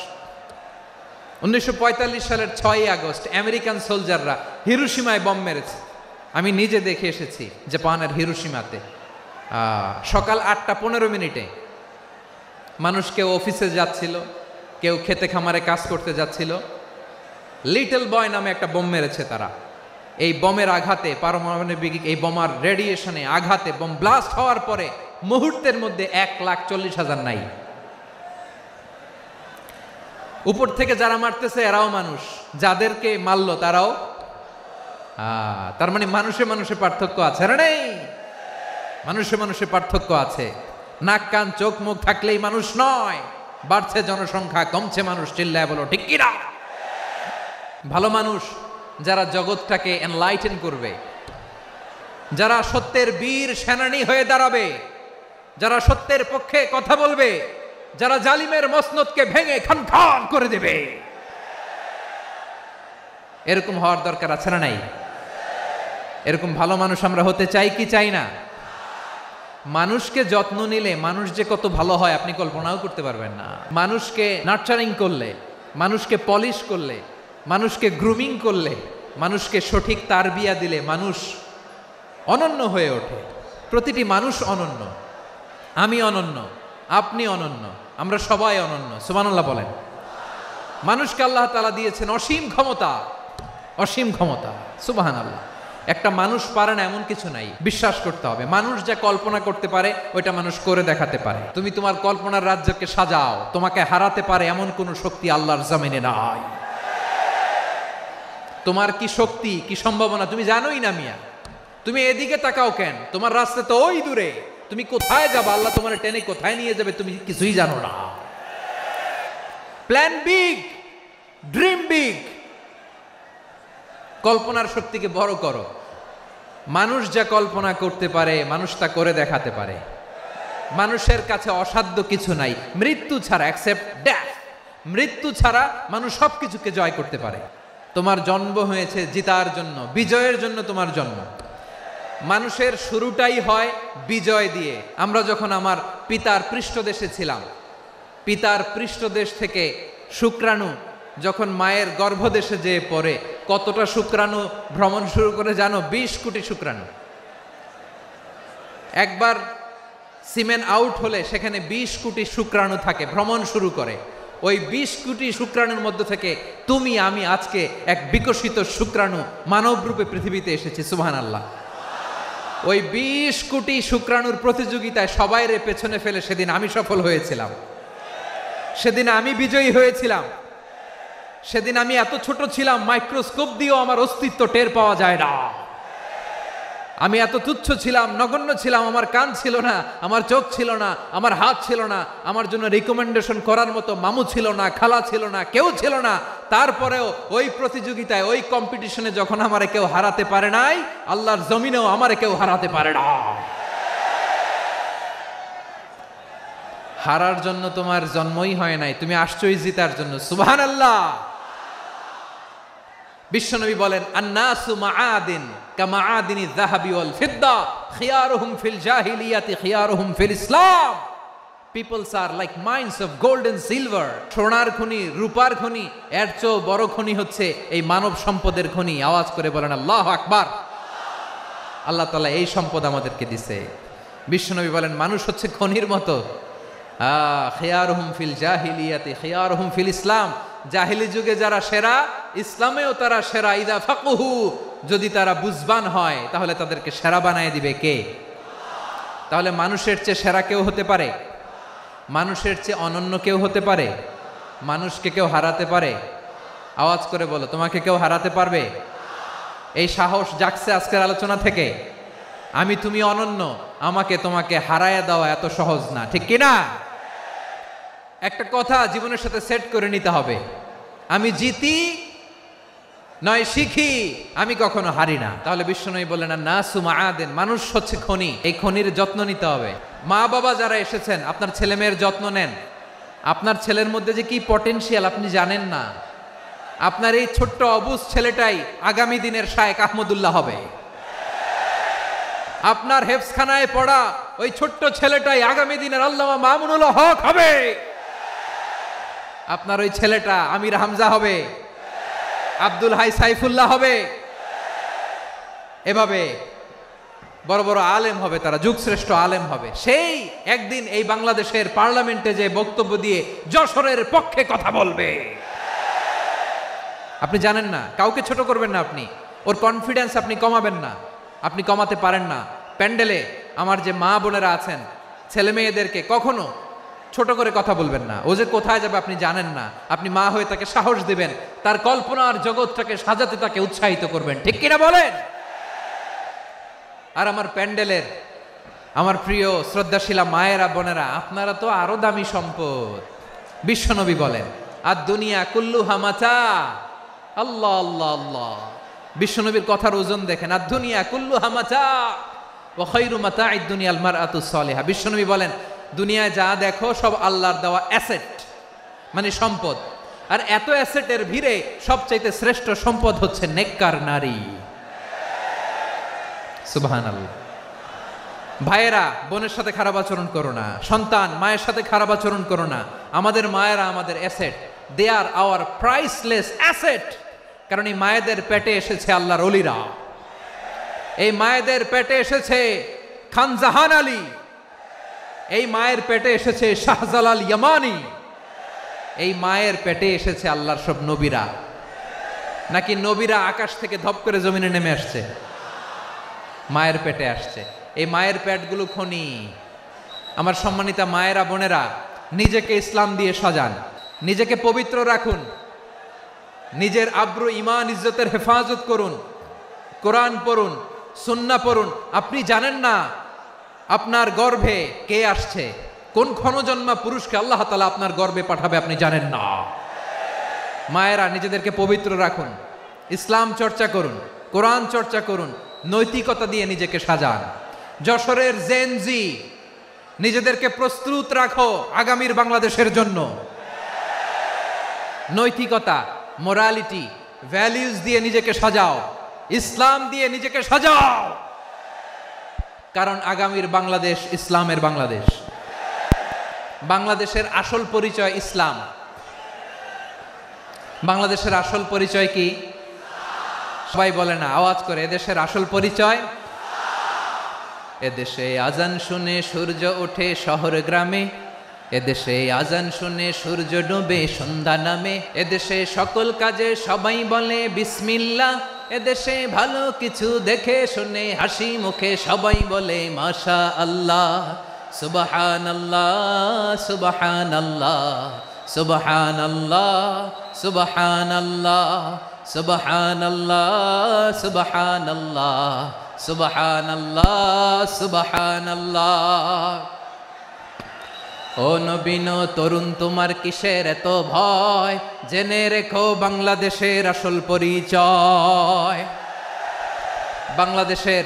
1945 সালের 6ই আগস্ট আমেরিকান সোলজাররা হিরোশিমায় বম মেরেছে। আমি নিজে দেখে এসেছি জাপানের হিরোশিমাতে। সকাল 8:15 মানুষ কেউ অফিসে যাচ্ছিল, কেউ খেতে খামারে কাজ করতে যাচ্ছিল। লিটল বয় নামে একটা বোম মেরেছে তারা। এই বোমের আঘাতে, পারমাণবিক এই বোমার রেডিয়েশনে আঘাতে বোম ব্লাস্ট হওয়ার পরে মুহূর্তের মধ্যে 1,40,000 নাই। উপর থেকে যারা মারতেছে এরাও মানুষ, যাদেরকে মারলো তারাও। তার মানে মানুষে মানুষে পার্থক্য আছে না? নেই, মানুষে মানুষে পার্থক্য আছে। নাক কান চোখ মুখ থাকলেই মানুষ নয়। বাড়ছে জনসংখ্যা, কমছে মানুষ, চিল্লায় বলো ঠিক কিনা? ভালো মানুষ যারা জগৎটাকে এনলাইটেন করবে, যারা সত্যের বীর সেনানী হয়ে দাঁড়াবে, যারা সত্যের পক্ষে কথা বলবে, যারা জালিমের মসনদকে ভেঙে খান খান করে দেবে, এরকম হওয়ার দরকার আছে না নাই? এরকম ভালো মানুষ আমরা হতে চাই কি চাই না? মানুষকে যত্ন নিলে মানুষ যে কত ভালো হয় আপনি কল্পনাও করতে পারবেন না। মানুষকে নার্চারিং করলে, মানুষকে পলিশ করলে, মানুষকে গ্রুমিং করলে, মানুষকে সঠিক তারবিয়া দিলে মানুষ অনন্য হয়ে ওঠে। প্রতিটি মানুষ অনন্য। আমি অনন্য, আপনি অনন্য, আমরা সবাই অনন্য। সুবহানাল্লাহ বলেন। মানুষকে আল্লাহ তাআলা দিয়েছেন অসীম ক্ষমতা, অসীম ক্ষমতা। সুবহানাল্লাহ। একটা মানুষ পারে না এমন কিছু নাই, বিশ্বাস করতে হবে। মানুষ যা কল্পনা করতে পারে ওইটা মানুষ করে দেখাতে পারে। তুমি তোমার কল্পনার রাজ্যকে সাজাও, তোমাকে হারাতে পারে এমন কোনো শক্তি আল্লাহর জমিনে নাই। তোমার কি শক্তি, কি সম্ভাবনা তুমি জানোই না মিয়া। তুমি এদিকে তাকাও কেন? তোমার রাস্তা তো ওই দূরে। তুমি কোথায় যাবে, আল্লাহ তোমার টেনে কোথায় নিয়ে যাবে তুমি কিছুই জানো না। Plan big, dream big. কল্পনার শক্তিকে বড় করো। মানুষ যা কল্পনা করতে পারে মানুষ তা করে দেখাতে পারে। মানুষের কাছে অসাধ্য কিছু নাই মৃত্যু ছাড়া, এক্সেপ্ট ডেথ। মৃত্যু ছাড়া মানুষ সবকিছুকে জয় করতে পারে। তোমার জন্ম হয়েছে জিতার জন্য, বিজয়ের জন্য তোমার জন্ম। মানুষের শুরুটাই হয় বিজয় দিয়ে। আমরা যখন আমার পিতার পৃষ্ঠদেশে ছিলাম, পিতার পৃষ্ঠদেশ থেকে শুক্রাণু যখন মায়ের গর্ভদেশে যেয়ে পড়ে, কতটা শুক্রাণু ভ্রমণ শুরু করে জানো? 20 কোটি শুক্রাণু। একবার সিমেন আউট হলে সেখানে 20 কোটি শুক্রাণু থাকে, ভ্রমণ শুরু করে। ওই 20 কোটি শুক্রাণুর মধ্য থেকে তুমি আমি আজকে এক বিকশিত শুক্রাণু মানব রূপে পৃথিবীতে এসেছি। সুবহানাল্লাহ। ওই 20 কোটি শুক্রাণুর প্রতিযোগিতায় সবাইরে পেছনে ফেলে সেদিন আমি সফল হয়েছিলাম, সেদিন আমি বিজয়ী হয়েছিলাম। সেদিন আমি এত ছোট ছিলাম মাইক্রোস্কোপ দিয়েও আমার অস্তিত্ব টের পাওয়া যায় না। আমি এত তুচ্ছ ছিলাম, নগণ্য ছিলাম। আমার কান ছিল না, আমার চোখ ছিল না, আমার হাত ছিল না, আমার জন্য রিকমেন্ডেশন করার মতো মামু ছিল না, খালা ছিল না, কেউ ছিল না। তারপরেও ওই প্রতিযোগিতায়, ওই কম্পিটিশনে যখন আমারে কেউ হারাতে পারে নাই, আল্লাহর জমিনেও আমারে কেউ হারাতে পারে না। হারার জন্য তোমার জন্মই হয় নাই, তুমি আসছই জিতার জন্য। সুবহানাল্লাহ। বিশ্বনবী বলেন, আন্নাসু মাআদিন কামাআদিনি যাহাবি ওয়াল ফিদ্দা খিয়ারুহুম ফিল জাহিলিয়াতি খিয়ারুহুম ফিল ইসলাম। Peoples are like mines of gold and silver. সোনার খনি, রূপার খনি, এর চেয়েও বড় খনি হচ্ছে এই মানব সম্পদের খনি। আওয়াজ করে বলেন আল্লাহু আকবার। আল্লাহ তাআলা এই সম্পদ আমাদেরকে দিয়েছে। বিশ্বনবী বলেন, মানুষ হচ্ছে খনির মতো। খিয়ারুহুম ফিল জাহিলিয়াতি খিয়ারুহুম ফিল ইসলাম। জাহিলি যুগে যারা সেরা, ইসলামেও তারা সেরা। ইদা ফাকুহু, যদি তারা বুঝবান হয় তাহলে তাদেরকে সেরা বানায় দিবে কে? তাহলে মানুষের চেয়ে সেরা কেউ হতে পারে? মানুষের চেয়ে অনন্য কেউ হতে পারে? মানুষকে কেউ হারাতে পারে? আওয়াজ করে বলো, তোমাকে কেউ হারাতে পারবে? এই সাহস জাগছে আজকের আলোচনা থেকে। আমি তুমি অনন্য, আমাকে তোমাকে হারায় দেওয়া এত সহজ না, ঠিক কিনা? একটা কথা জীবনের সাথে সেট করে নিতে হবে, আমি জিতি নয় শিখি, আমি কখনো হারি না। তাহলে বিশ্বনবী বললেন, নাসু মাআদিন, মানুষ হচ্ছে খনি। এই খনির যত্ন নিতে হবে। মা বাবা যারা এসেছেন, আপনার ছেলে মেয়ের যত্ন নেন। আপনার ছেলের মধ্যে যে কি পটেনশিয়াল আপনি জানেন না। আপনার এই ছোট্ট অবুজ ছেলেটাই আগামী দিনের শায়েখ আহমদুল্লাহ হবে। আপনার হেফজখানায় পড়া ওই ছোট্ট ছেলেটাই আগামী দিনের আল্লামা মামুনুল হক হবে। আপনার ওই ছেলেটা আমির হামজা হবে, আব্দুল হাই সাইফুল্লাহ হবে। এভাবে বড় বড় আলেম হবে, তারা যুগশ্রেষ্ঠ আলেম হবে। সেই একদিন এই বাংলাদেশের পার্লামেন্টে যে বক্তব্য দিয়ে যশোরের পক্ষে কথা বলবে। আপনি জানেন না, কাউকে ছোট করবেন না আপনি। ওর কনফিডেন্স আপনি কমাবেন না, আপনি কমাতে পারেন না। প্যান্ডেলে আমার যে মা বোনেরা আছেন, ছেলে মেয়েদেরকে কখনো ছোট করে কথা বলবেন না। ও যে কোথায় যাবে আপনি জানেন না, আপনি মা হয়ে তাকে সাহস দিবেন, তার কল্পনার জগৎটাকে সাজাতে তাকে উৎসাহিত করবেন, ঠিক কিনা বলেন? আর আমার প্যান্ডেলের আমার প্রিয় শ্রদ্ধাশীলা মায়েরা বোনেরা, আপনারা তো আরো দামি সম্পদ। বিশ্বনবী বলেন, আর দুনিয়া কুল্লুহা মাতা। আল্লাহ আল্লাহ আল্লাহ, বিশ্বনবীর কথার ওজন দেখেন। আর দুনিয়া কুল্লুহা মাতা ওয়া খায়রু মাতা'আদ দুনিয়া আল মারআতুস সালিহা। বিশ্বনবী বলেন, দুনিয়ায় যা দেখো সব আল্লাহর দেওয়া অ্যাসেট, মানে সম্পদ। আর এত অ্যাসেটের ভিড়ে সবচাইতে শ্রেষ্ঠ সম্পদ হচ্ছে নেককার নারী। সুবহানাল্লাহ। ভাইয়েরা বোনের সাথে খারাপ আচরণ করো না, সন্তান মায়ের সাথে খারাপ আচরণ করো না। আমাদের মায়েরা আমাদের asset, they are our priceless asset. কারণ এই মায়েদের পেটে এসেছে আল্লাহর ওলিরা, এই মায়েদের পেটে এসেছে খান জাহান আলী, এই মায়ের পেটে এসেছে শাহজালাল ইয়ামানি, এই মায়ের পেটে এসেছে আল্লাহর সব নবীরা। নাকি নবীরা আকাশ থেকে ধপ করে জমিনে নেমে আসছে? মায়ের পেটে আসছে। এই মায়ের পেটগুলো খনি। আমার সম্মানিতা মায়েরা বোনেরা, নিজেকে ইসলাম দিয়ে সাজান, নিজেকে পবিত্র রাখুন, নিজের আব্রু ঈমান ইজ্জতের হেফাজত করুন, কোরআন পড়ুন, সুন্নাহ পড়ুন। আপনি জানেন না আপনার গর্ভে কে আসছে, কোন ক্ষণজন্মা পুরুষকে আল্লাহ তাআলা আপনার গর্ভে পাঠাবে আপনি জানেন না। মায়েরা নিজেদেরকে পবিত্র রাখুন, ইসলাম চর্চা করুন, কোরআন চর্চা করুন, নৈতিকতা দিয়ে নিজেকে সাজান। যশোরের জেনজি, নিজেদেরকে প্রস্তুত রাখো আগামীর বাংলাদেশের জন্য। নৈতিকতা, মোরালিটি, ভ্যালিউজ দিয়ে নিজেকে সাজাও, ইসলাম দিয়ে নিজেকে সাজাও। কারণ আগামীর বাংলাদেশ ইসলামের বাংলাদেশ। বাংলাদেশের আসল পরিচয় ইসলাম। বাংলাদেশের আসল পরিচয় কি? সবাই বলে না, আওয়াজ করে, এদেশের আসল পরিচয়। এদেশে আজান শুনে সূর্য ওঠে শহর গ্রামে, এদেশে আজান শুনে সূর্য ডুবে সন্ধ্যা নামে, এদেশে সকল কাজে সবাই বলে বিসমিল্লাহ, এদেশে ভালো কিছু দেখে শুনে হাসি মুখে সবাই বলে মাশা আল্লাহ। সুবহানাল্লাহ সুবহানাল্লাহ সুবহানাল্লাহ সুবহানাল্লাহ সুবহানাল্লাহ সুবহানাল্লাহ সুবহানাল্লাহ সুবহানাল্লাহ। ও নবীন তরুণ, তোমার কিসের এত ভয়? জেনে রেখো বাংলাদেশের আসল পরিচয়। বাংলাদেশের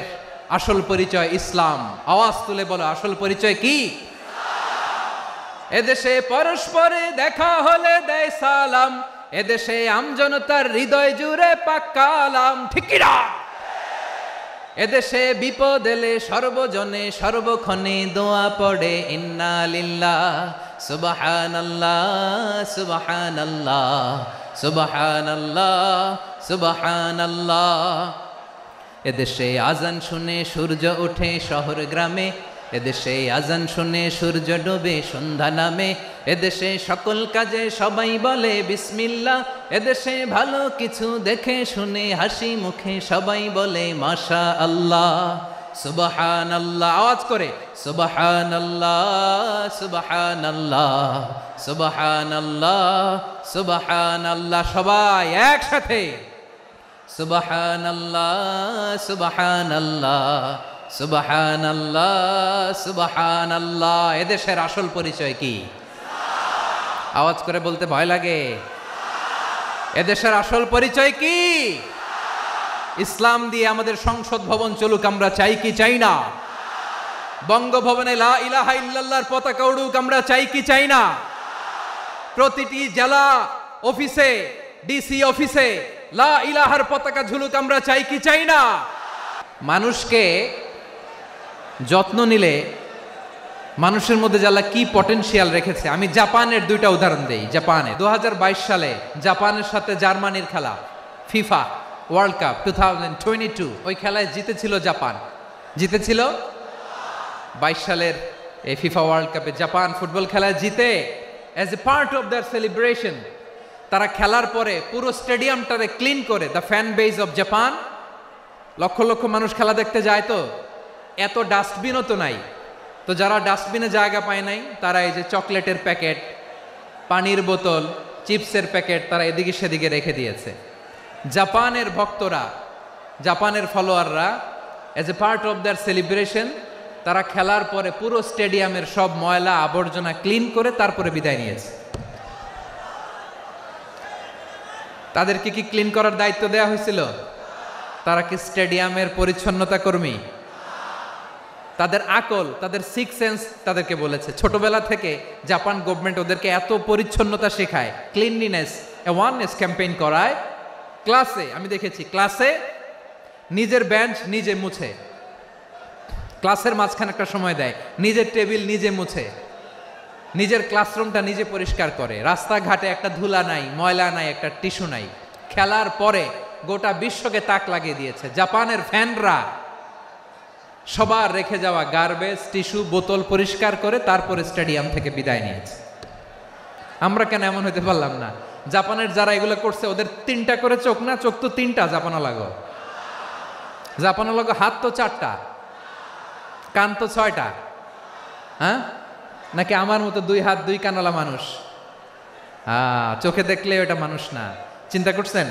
আসল পরিচয় ইসলাম। আওয়াজ তুলে বলো, আসল পরিচয় কি? এদেশে পরস্পরে দেখা হলে দেয় সালাম, এদেশে আমজনতার হৃদয় জুড়ে পাক্কা আলাম, ঠিক কি না? এদেশে বিপদ এলে সর্বজনে সর্বক্ষণে দোয়া পড়ে ইন্না লিল্লাহ সুবহানাল্লাহ সুবহানাল্লাহ সুবহানাল্লাহ সুবহানাল্লাহ। এদেশে আজান শুনে সূর্য ওঠে শহর গ্রামে, এদেশে আজান শুনে সূর্য ডোবে সন্ধ্যা নামে, এদেশে সকল কাজে সবাই বলে বিসমিল্লাহ, এদেশে ভালো কিছু দেখে শুনে হাসি মুখে সবাই বলে মাশা আল্লাহ। সুবহানাল্লাহ, আওয়াজ করে সুবহানাল্লাহ সুবহানাল্লাহ সুবহানাল্লাহ সুবহানাল্লাহ। সবাই একসাথে সুবহানাল্লাহ সুবহানাল্লাহ সুবহানাল্লাহ সুবহানাল্লাহ। এদেশের আসল পরিচয় কি? আওয়াজ করে বলতে ভয় লাগে। এদেশের আসল পরিচয় কি? ইসলাম দিয়ে আমাদের সংসদ ভবন চলুক, আমরা চাই কি চাই না? বঙ্গভবনে লা ইলাহা ইল্লাল্লাহর পতাকা উড়ুক, আমরা চাই কি চাই না? প্রতিটি জেলা অফিসে, ডিসি অফিসে লা ইলাহার পতাকা ঝুলুক, আমরা চাই কি চাই না? মানুষকে যত্ন নিলে মানুষের মধ্যে যারা কি পটেনশিয়াল রেখেছে। আমি জাপানের দুইটা উদাহরণ দেই। জাপানে 2022 সালে জাপানের সাথে জার্মানির খেলা, ফিফা ওয়ার্ল্ড কাপ 2022, ওই খেলায় জিতেছিল জাপান। জিতেছিল 22 সালের এই ফিফা ওয়ার্ল্ড কাপে জাপান ফুটবল খেলায় জিতে as a part of their celebration তারা খেলার পরে পুরো স্টেডিয়ামটারে ক্লিন করে, the fan base of Japan, লক্ষ লক্ষ মানুষ খেলা দেখতে যায়, তো এত ডাস্টবিনও তো নাই, তো যারা ডাস্টবিনে জায়গা পায় নাই তারা এই যে চকলেটের প্যাকেট, পানির বোতল, চিপসের প্যাকেট তারা এদিকে সেদিকে রেখে দিয়েছে। জাপানের ভক্তরা, জাপানের ফলোয়াররা as a part of their celebration তারা খেলার পরে পুরো স্টেডিয়ামের সব ময়লা আবর্জনা ক্লিন করে তারপরে বিদায় নিয়েছে। তাদেরকে কি ক্লিন করার দায়িত্ব দেওয়া হয়েছিল? তারা কি স্টেডিয়ামের পরিচ্ছন্নতা কর্মী? তাদের আকল, তাদের সিক্স সেন্স তাদেরকে বলেছে। ছোটবেলা থেকে জাপান গভর্নমেন্ট ওদেরকে এত পরিচ্ছন্নতা শেখায়, ক্লিনলিনেস অ্যাওয়ারনেস ক্যাম্পেইন করায়। ক্লাসে আমি দেখেছি, ক্লাসে নিজের বেঞ্চ নিজে মুছে, ক্লাসের মাঝখানে একটা সময় দেয়, নিজের টেবিল নিজে মুছে, নিজের ক্লাসরুমটা নিজে পরিষ্কার করে। রাস্তাঘাটে একটা ধুলা নাই, ময়লা নাই, একটা টিস্যু নাই। খেলার পরে গোটা বিশ্বকে তাক লাগিয়ে দিয়েছে। জাপানের ফ্যানরা সবার রেখে যাওয়া গার্বেজ, টিস্যু, বোতল পরিষ্কার করে তারপরে স্টেডিয়াম থেকে বিদায় নিয়েছে। আমরা কেন এমন হতে পারলাম না? জাপানের যারা এগুলো করছে ওদের 3টা করে চোখ না? চোখ তো 3টা। জাপানালাগো, জাপানালাগো হাত তো 4টা, কান তো 6টা। হ্যাঁ, নাকি আমার মতো 2 হাত 2 কানওয়ালা মানুষ? চোখে দেখলে ওটা মানুষ না। চিন্তা করছেন?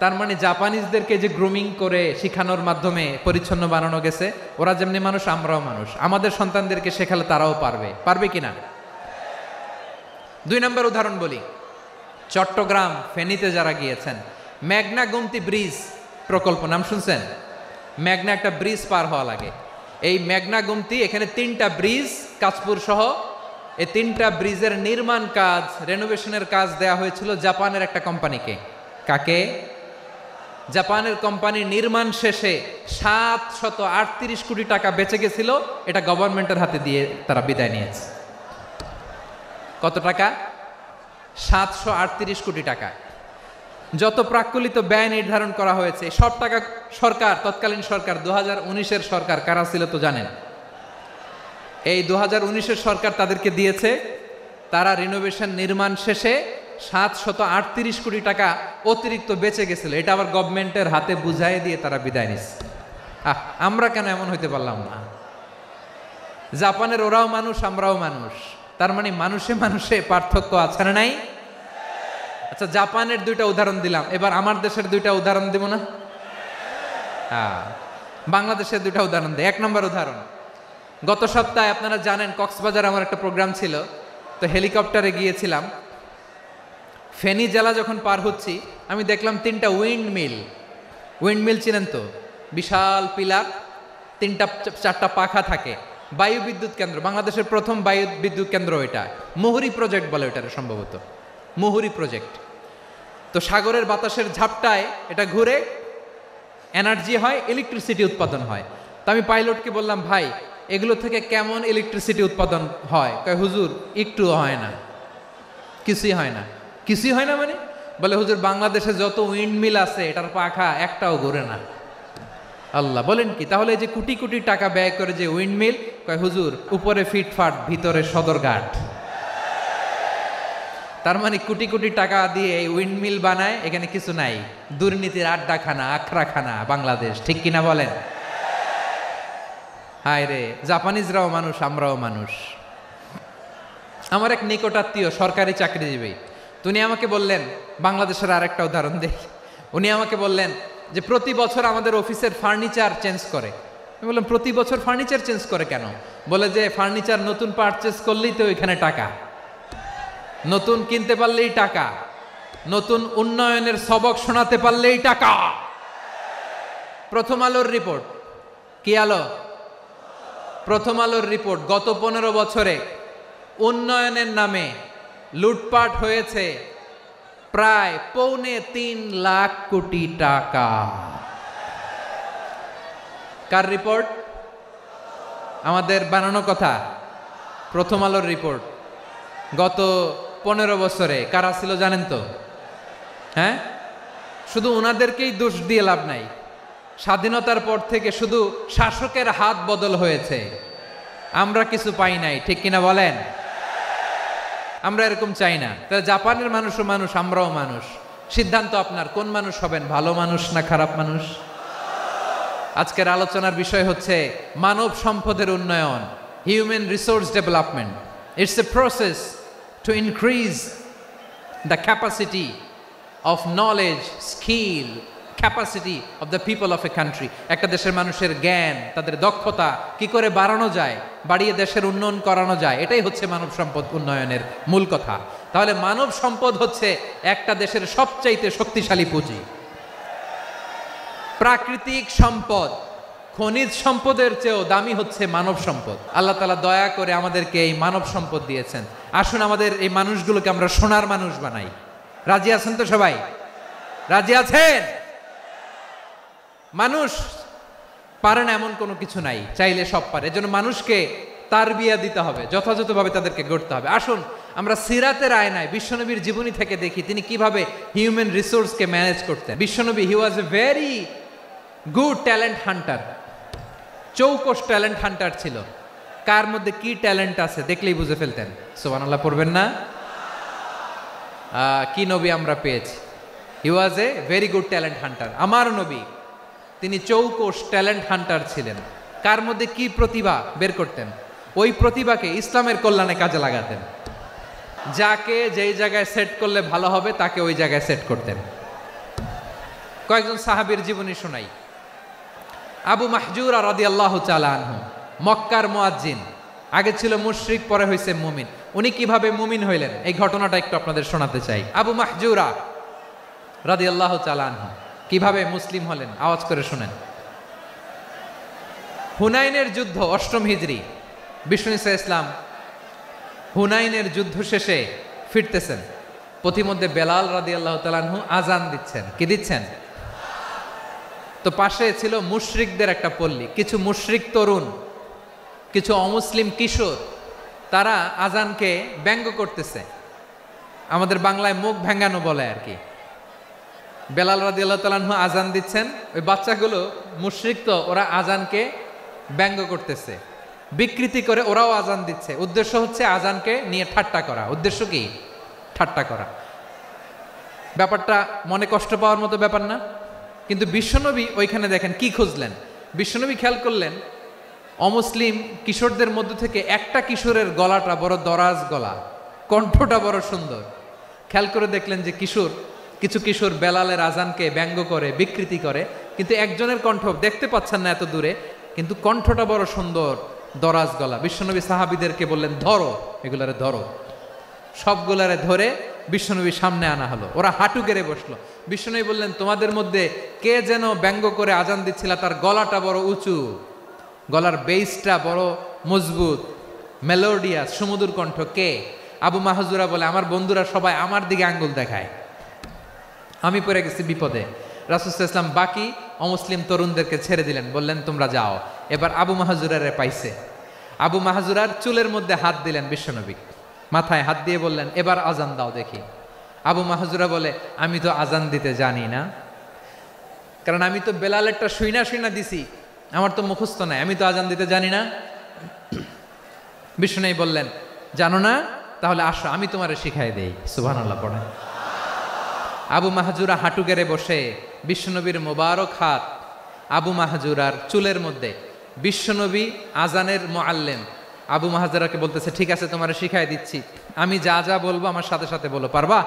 তার মানে জাপানিজদেরকে যে গ্রুমিং করে শিখানোর মাধ্যমে পরিচ্ছন্ন বানানো গেছে, ওরা যেমনি মানুষ আমরাও মানুষ। আমাদের সন্তানদেরকে শেখালে তারাও পারবে। পারবে কিনা? 2 নম্বর উদাহরণ বলি। চট্টগ্রাম ফেনীতে যারা গিয়েছেন, মেঘনা গুমতি ব্রিজ প্রকল্প নাম শুনছেন? মেঘনা একটা ব্রিজ পার হওয়া লাগে। এই মেঘনা গুমতি, এখানে 3টা ব্রিজ কাঁচপুর সহ, এই 3টা ব্রিজের নির্মাণ কাজ, রেনোভেশনের কাজ দেয়া হয়েছিল জাপানের একটা কোম্পানিকে। কাকে? জাপানের কোম্পানি। নির্মাণ শেষে 738 কোটি টাকা বেঁচে গেছিল, এটা গভর্নমেন্টের হাতে দিয়ে তারা বিদায় নিয়েছে। কত টাকা? 738 কোটি টাকা। যত প্রাক্কলিত ব্যয় নির্ধারণ করা হয়েছে সব টাকা সরকার, তৎকালীন সরকার 2019-এর সরকার, কারা ছিল তো জানেন? এই 2019-এর সরকার তাদেরকে দিয়েছে। তারা রিনোভেশন নির্মাণ শেষে 738 কোটি টাকা অতিরিক্ত বেঁচে গেছিল, এটা আবার গভর্নমেন্টের হাতে বুঝাই দিয়ে তারা বিদায় নিচ্ছে। আমরা কেন এমন হইতে পারলাম না? জাপানের ওরাও মানুষ, আমরাও মানুষ। তার মানে মানুষে মানুষে পার্থক্য আছে না নাই? আচ্ছা, জাপানের 2টা উদাহরণ দিলাম, এবার আমার দেশের 2টা উদাহরণ দেব না? বাংলাদেশের 2টা উদাহরণ দেয়। 1 নম্বর উদাহরণ, গত সপ্তাহে আপনারা জানেন কক্সবাজার আমার একটা প্রোগ্রাম ছিল, তো হেলিকপ্টারে গিয়েছিলাম। ফেনী জেলা যখন পার হচ্ছি আমি দেখলাম 3টা উইন্ডমিল। উইন্ডমিল চিনেন তো? বিশাল পিলার, 3টা 4টা পাখা থাকে। বায়ু বিদ্যুৎ কেন্দ্র, বাংলাদেশের প্রথম বায়ু বিদ্যুৎ কেন্দ্র এটা। মুহুরী প্রজেক্ট বলে এটার, সম্ভবত মুহুরী প্রজেক্ট। তো সাগরের বাতাসের ঝাপটায় এটা ঘুরে এনার্জি হয়, ইলেকট্রিসিটি উৎপাদন হয়। তো আমি পাইলটকে বললাম, ভাই এগুলো থেকে কেমন ইলেকট্রিসিটি উৎপাদন হয়? কয়, হুজুর একটুও হয় না, কিছুই হয় না। কিছুই হয় না মানে? বলে, হুজুর বাংলাদেশে যত উইন্ডমিল আছে এটার পাখা একটাও ঘুরে না। আল্লাহ, বলেন কি? তাহলে এই যে কোটি কোটি টাকা ব্যয় করে যে উইন্ডমিল, কয় হুজুর উপরে ফিটফাট, ভিতরে সদরঘাট। তার মানে কোটি কোটি টাকা দিয়ে এই উইন্ডমিল বানায়, এখানে কিছু নাই। দুর্নীতির আড্ডাখানা, আখড়াখানা বাংলাদেশ, ঠিক কিনা বলেন? হায় রে, জাপানিজরাও মানুষ, আমরাও মানুষ। আমার এক নিকটাত্মীয় সরকারি চাকরিজীবী, উনি আমাকে বললেন, বাংলাদেশের আরেকটা উদাহরণ দেই। উনি আমাকে বললেন যে প্রতি বছর আমাদের অফিসের ফার্নিচার চেঞ্জ করে। আমি বললাম, প্রতি বছর ফার্নিচার চেঞ্জ করে কেন? বলে যে ফার্নিচার নতুন পারচেজ করলেই তো এখানে টাকা, নতুন কিনতে পারলেই টাকা, নতুন উন্নয়নের সবক শোনাতে পারলেই টাকা। প্রথম আলোর রিপোর্ট। কি আলো? প্রথম আলোর রিপোর্ট। গত 15 বছরে উন্নয়নের নামে লুটপাট হয়েছে প্রায় 3.25 লাখ কোটি টাকা। কার রিপোর্ট? আমাদের বানানো কথা। প্রথম আলোর রিপোর্ট। গত 15 বছরে কারা ছিল জানেন তো? হ্যাঁ, শুধু ওনাদেরকেই দোষ দিয়ে লাভ নাই। স্বাধীনতার পর থেকে শুধু শাসকের হাত বদল হয়েছে, আমরা কিছু পাই নাই, ঠিক কিনা বলেন? আমরা এরকম চাই না। তাহলে জাপানের মানুষও মানুষ, আমরাও মানুষ। সিদ্ধান্ত আপনার, কোন মানুষ হবেন, ভালো মানুষ না খারাপ মানুষ? আজকের আলোচনার বিষয় হচ্ছে মানব সম্পদের উন্নয়ন, human resource development. It's a process to increase the capacity of knowledge, skill, capacity of the people of a country. একটা দেশের মানুষের জ্ঞান, তাদের দক্ষতা কি করে বাড়ানো যায়, বাড়িয়ে দেশের উন্নয়ন করানো যায়, এটাই হচ্ছে মানব সম্পদ উন্নয়নের মূল কথা। তাহলে মানব সম্পদ হচ্ছে একটা দেশের সবচাইতে শক্তিশালী পুঁজি। প্রাকৃতিক সম্পদ, খনিজ সম্পদের চেয়েও দামি হচ্ছে মানব সম্পদ। আল্লাহ তাআলা দয়া করে আমাদেরকে এই মানব সম্পদ দিয়েছেন। আসুন আমাদের এই মানুষগুলোকে আমরা সোনার মানুষ বানাই। রাজি আছেন তো সবাই? রাজি আছেন? মানুষ পারে না এমন কোনো কিছু নাই, চাইলে সব পারে। এজন্য মানুষকে তারবিয়া দিতে হবে, যথাযথভাবে তাদেরকে গড়তে হবে। আসুন আমরা সিরাতের আয়নায় বিশ্বনবীর জীবনী থেকে দেখি তিনি কিভাবে হিউম্যান রিসোর্সকে ম্যানেজ করতেন। বিশ্বনবী he was a very good talent hunter, চৌকস ট্যালেন্ট হান্টার ছিল। কার মধ্যে কি ট্যালেন্ট আছে দেখলেই বুঝে ফেলতেন। সুবহানাল্লাহ পড়বেন না? কি নবী আমরা পেয়েছি! He was a very good talent hunter. আমার নবী তিনি চৌকস ট্যালেন্ট হান্টার ছিলেন। কার মধ্যে কি প্রতিভা বের করতেন, ওই প্রতিভাকে ইসলামের কল্যাণে কাজে লাগাতেন। যাকে যেই জায়গায় সেট করলে ভালো হবে তাকে ওই জায়গায় সেট করতেন। কয়েকজন সাহাবীর জীবনী শোনাই। আবু মাহজুরা রাদিয়াল্লাহু তাআলা আনহু, মক্কার মুয়াজ্জিন, আগে ছিল মুশরিক, পরে হয়েছে মুমিন। উনি কিভাবে মুমিন হইলেন এই ঘটনাটা একটু আপনাদের শোনাতে চাই। আবু মাহজুরা রাদিয়াল্লাহু তাআলা আনহু কিভাবে মুসলিম হলেন আওয়াজ করে শুনেন। হুনাইনের যুদ্ধ, 8ম হিজরি, বিষ্ণু ঈসা ইসলাম হুনাইনের যুদ্ধ শেষে ফিরতেছেন। পথিমধ্যে বেলাল রাদিয়াল্লাহু তাআলা আনহু আজান দিচ্ছেন। কি দিচ্ছেন? তো পাশে ছিল মুশরিকদের একটা পল্লী, কিছু মুশরিক তরুণ, কিছু অমুসলিম কিশোর, তারা আজানকে ব্যঙ্গ করতেছে। আমাদের বাংলায় মুখ ভেঙ্গানো বলে আর কি। বেলাল রাদিয়াল্লাহু তাআলা আনহু আজান দিচ্ছেন, ওই বাচ্চাগুলো মুশরিক তো, ওরা আজানকে ব্যঙ্গ করতেছে, বিকৃতি করে ওরাও আজান দিচ্ছে। উদ্দেশ্য হচ্ছে আজানকে নিয়ে ঠাট্টা করা। উদ্দেশ্য কি? ঠাট্টা করা। ব্যাপারটা মনে কষ্ট পাওয়ার মতো ব্যাপার না? কিন্তু বিশ্বনবী ওইখানে দেখেন কি খুঁজলেন। বিশ্বনবী খেয়াল করলেন অমুসলিম কিশোরদের মধ্য থেকে একটা কিশোরের গলাটা বড় দরাজ গলা, কণ্ঠটা বড় সুন্দর। খেয়াল করে দেখলেন যে কিছু কিশোর বেলালের আজানকে ব্যঙ্গ করে, বিকৃতি করে, কিন্তু একজনের কণ্ঠ দেখতে পাচ্ছেন না এত দূরে, কিন্তু কণ্ঠটা বড় সুন্দর, দরাজ গলা। বিশ্বনবী সাহাবীদেরকে বললেন, ধরো এগুলারে, ধরো। সবগুলারে ধরে বিশ্বনবী সামনে আনা হলো। ওরা হাঁটু গেড়ে বসলো। বিশ্বনবী বললেন, তোমাদের মধ্যে কে যেন ব্যঙ্গ করে আজান দিচ্ছিল, তার গলাটা বড় উঁচু, গলার বেসটা বড় মজবুত, মেলোডিয়াস, সুমধুর কণ্ঠ। কে? আবু মাহজুরা বলে, আমার বন্ধুরা সবাই আমার দিকে আঙ্গুল দেখায়, আমি পড়ে গেছি বিপদে। রাসূল সাল্লাল্লাহু আলাইহি ওয়াসাল্লাম বাকি অমুসলিম তরুণদেরকে ছেড়ে দিলেন, বললেন তোমরা যাও। এবার আবু মাহজুরারে পাইছে। আবু মাহজুরার চুলের মধ্যে হাত দিলেন বিশ্বনবী, মাথায় হাত দিয়ে বললেন, এবার আজান দাও দেখি। আবু মাহজুরা বলে, আমি তো আজান দিতে জানি না, কারণ আমি তো বেলালেরটা শুইনা দিছি, আমার তো মুখস্থ নাই, আমি তো আজান দিতে জানি না। বিশ্বনবী বললেন, জানো না? তাহলে আসো আমি তোমারে শিখাই দেই। সুবহানাল্লাহ পড়েন। আবু মাহজুরা হাঁটু গেড়ে বসে, বিশ্বনবীর মোবারক হাত আবু মাহজুরার চুলের মধ্যে। বিশ্বনবী আজানের মুআল্লিম আবু মাহজুরাকে বলতেছে, ঠিক আছে তোমারে শিখাই দিচ্ছি, আমি যা যা বলবো আমার সাথে সাথে বলো, পারবা?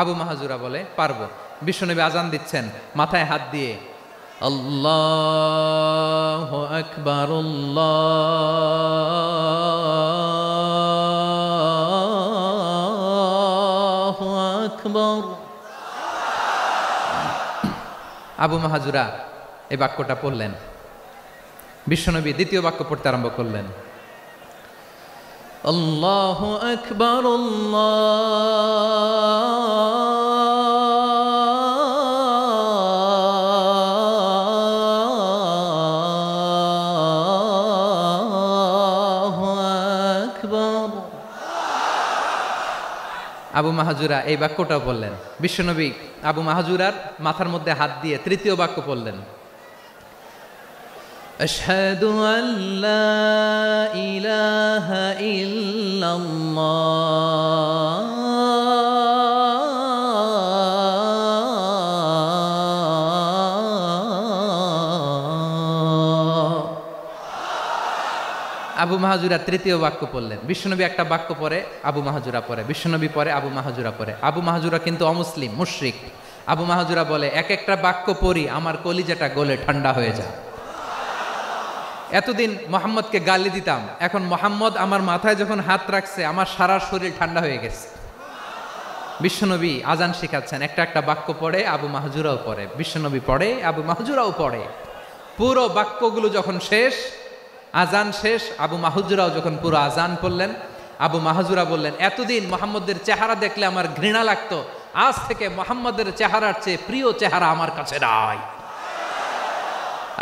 আবু মাহজুরা বলে, পারবো। বিশ্বনবী আজান দিচ্ছেন মাথায় হাত দিয়ে, আল্লাহু আকবার, আল্লাহু আকবার। আবু মাহজুরা এই বাক্যটা পড়লেন। বিশ্বনবী দ্বিতীয় বাক্য পড়তে আরম্ভ করলেন, আল্লাহু আকবার, আল্লাহু আকবার। আবু মাহজুরা এই বাক্যটাও বললেন। বিশ্বনবী আবু মাহজুরার মাথার মধ্যে হাত দিয়ে তৃতীয় বাক্য পড়লেন, আশহাদু আল্লা ইলাহা ইল্লাল্লাহ, আবু মাহাজুরা তৃতীয় বাক্য পড়লেন। বিশ্বনবী একটা বাক্য পরে আবু মাহাজুরা পরে, বিশ্বনবী পরে আবু মাহাজুরা পরে। আবু মাহাজুরা কিন্তু অমুসলিম, মুশরিক। আবু মাহাজুরা বলে, এক একটা বাক্য পড়ি আমার কলিজাটা গলে ঠান্ডা হয়ে যায়। এতদিন মোহাম্মদকে গালি দিতাম, এখন মোহাম্মদ আমার মাথায় যখন হাত রাখছে আমার সারা শরীর ঠান্ডা হয়ে গেছে। বিশ্বনবী আজান শিখাচ্ছেন, একটা একটা বাক্য পড়ে আবু মাহাজুরাও পড়ে, বিশ্বনবী পড়ে আবু মাহাজুরাও পড়ে। পুরো বাক্যগুলো যখন শেষ, আজান শেষ, আবু মাহাজুরাও যখন পুরো আজান পড়লেন, আবু মাহাজুরা বললেন, এতদিন মোহাম্মদের চেহারা দেখলে আমার ঘৃণা লাগতো, আজ থেকে মোহাম্মদের চেহারার চেয়ে প্রিয় চেহারা আমার কাছে নাই।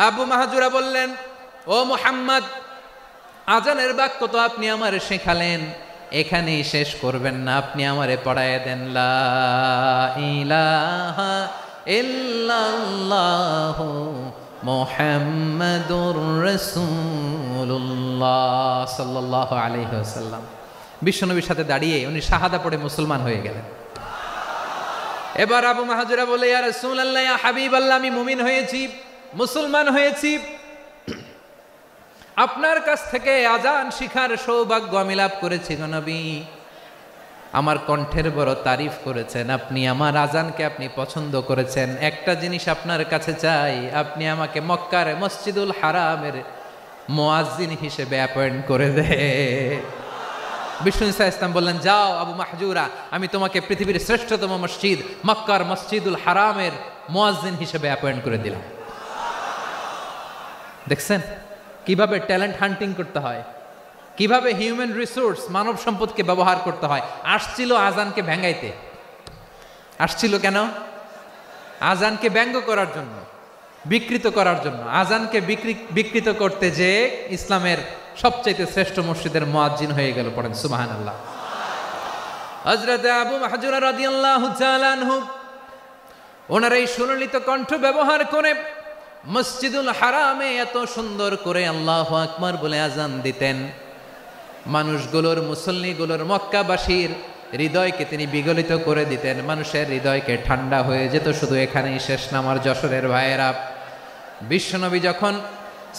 আবু মাহাজুরা বললেন, ও মুহাম্মদ, আজানের বাক্য তো আপনি আমারে শেখালেন, এখানেই শেষ করবেন না, আপনি আমারে পড়ায় দেন লা ইলাহা ইল্লাল্লাহু মুহাম্মাদুর রাসূলুল্লাহ সাল্লাল্লাহু আলাইহি ওয়াসাল্লাম। বিশ্বনবীর সাথে দাঁড়িয়ে উনি শাহাদা পড়ে মুসলমান হয়ে গেলেন। এবার আবু মাহাজুরা বলে, ইয়া রাসূলুল্লাহ, ইয়া হাবিবাল্লাহ, আমি মুমিন হয়েছি, মুসলমান হয়েছি, আপনার কাছ থেকে আজান শিখার সৌভাগ্য আমি লাভ করেছি গো নবী। আমার কণ্ঠের বড় তারিফ করেছেন আপনি, আমার আজানকে আপনি পছন্দ করেছেন। একটা জিনিস আপনার কাছে চাই, আপনি আমাকে মক্কার মসজিদুল হারামের মুয়াজ্জিন হিসেবে অ্যাপয়েন্ট করে দে। বিষ্ণু ইসা ইসলাম বললেন, যাও আবু মাহজুরা, আমি তোমাকে পৃথিবীর শ্রেষ্ঠতম মসজিদ মক্কার মসজিদুল হারামের মুয়াজ্জিন হিসেবে অ্যাপয়েন্ট করে দিলাম। দেখছেন কিভাবে ট্যালেন্ট হান্টিং করতে হয়, কিভাবে হিউম্যান রিসোর্স মানব সম্পদকে ব্যবহার করতে হয়। আসছিল আজানকে ভেঙ্গাইতে, আসছিল কেন? আজানকে ব্যঙ্গ করার জন্য, বিকৃত করার জন্য। আজানকে বিকৃত করতে যে ইসলামের সবচেয়ে শ্রেষ্ঠ মসজিদের মুয়াজ্জিন হয়ে গেল। পড়েন সুবহানাল্লাহ। হযরত আবু মাহজুরা রাদিয়াল্লাহু তাআলা আনহু ওনার এই সুললিত কণ্ঠ ব্যবহার করে মসজিদুল হারামে এত সুন্দর করে আল্লাহু আকবার বলে আজান দিতেন, মানুষগুলোর, মুসল্লিগুলোর, মক্কাবাসীর হৃদয়কে তিনি বিগলিত করে দিতেন, মানুষের হৃদয়কে ঠান্ডা হয়ে যেত। শুধু এখানেই শেষ না আমার যশোরের ভাইয়েরা। বিশ্বনবী যখন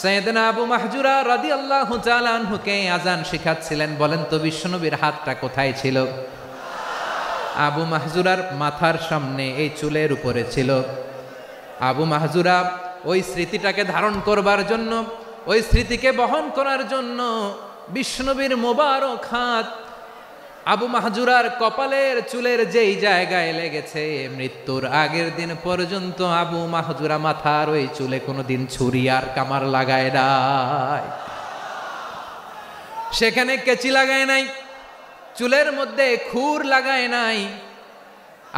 সাইয়েদনা আবু মাহজুরা রাদিয়াল্লাহু তাআলা আনহুকে আজান শিখাচ্ছিলেন, বলেন তো বিশ্বনবীর হাতটা কোথায় ছিল? আবু মাহজুরার মাথার সামনে, এই চুলের উপরে ছিল। আবু মাহজুরা ওই স্মৃতিটাকে ধারণ করবার জন্য, ওই স্মৃতিকে বহন করার জন্য বিশ্বনবীর মোবারক হাত আবু মাহজুরার কপালের চুলের যেই জায়গায় লেগেছে, মৃত্যুর আগের দিন পর্যন্ত আবু মাহজুরা মাথার ওই চুলে কোনোদিন ছুরি আর কামার লাগায় নাই, সেখানে কেচি লাগায় নাই, চুলের মধ্যে খুর লাগায় নাই।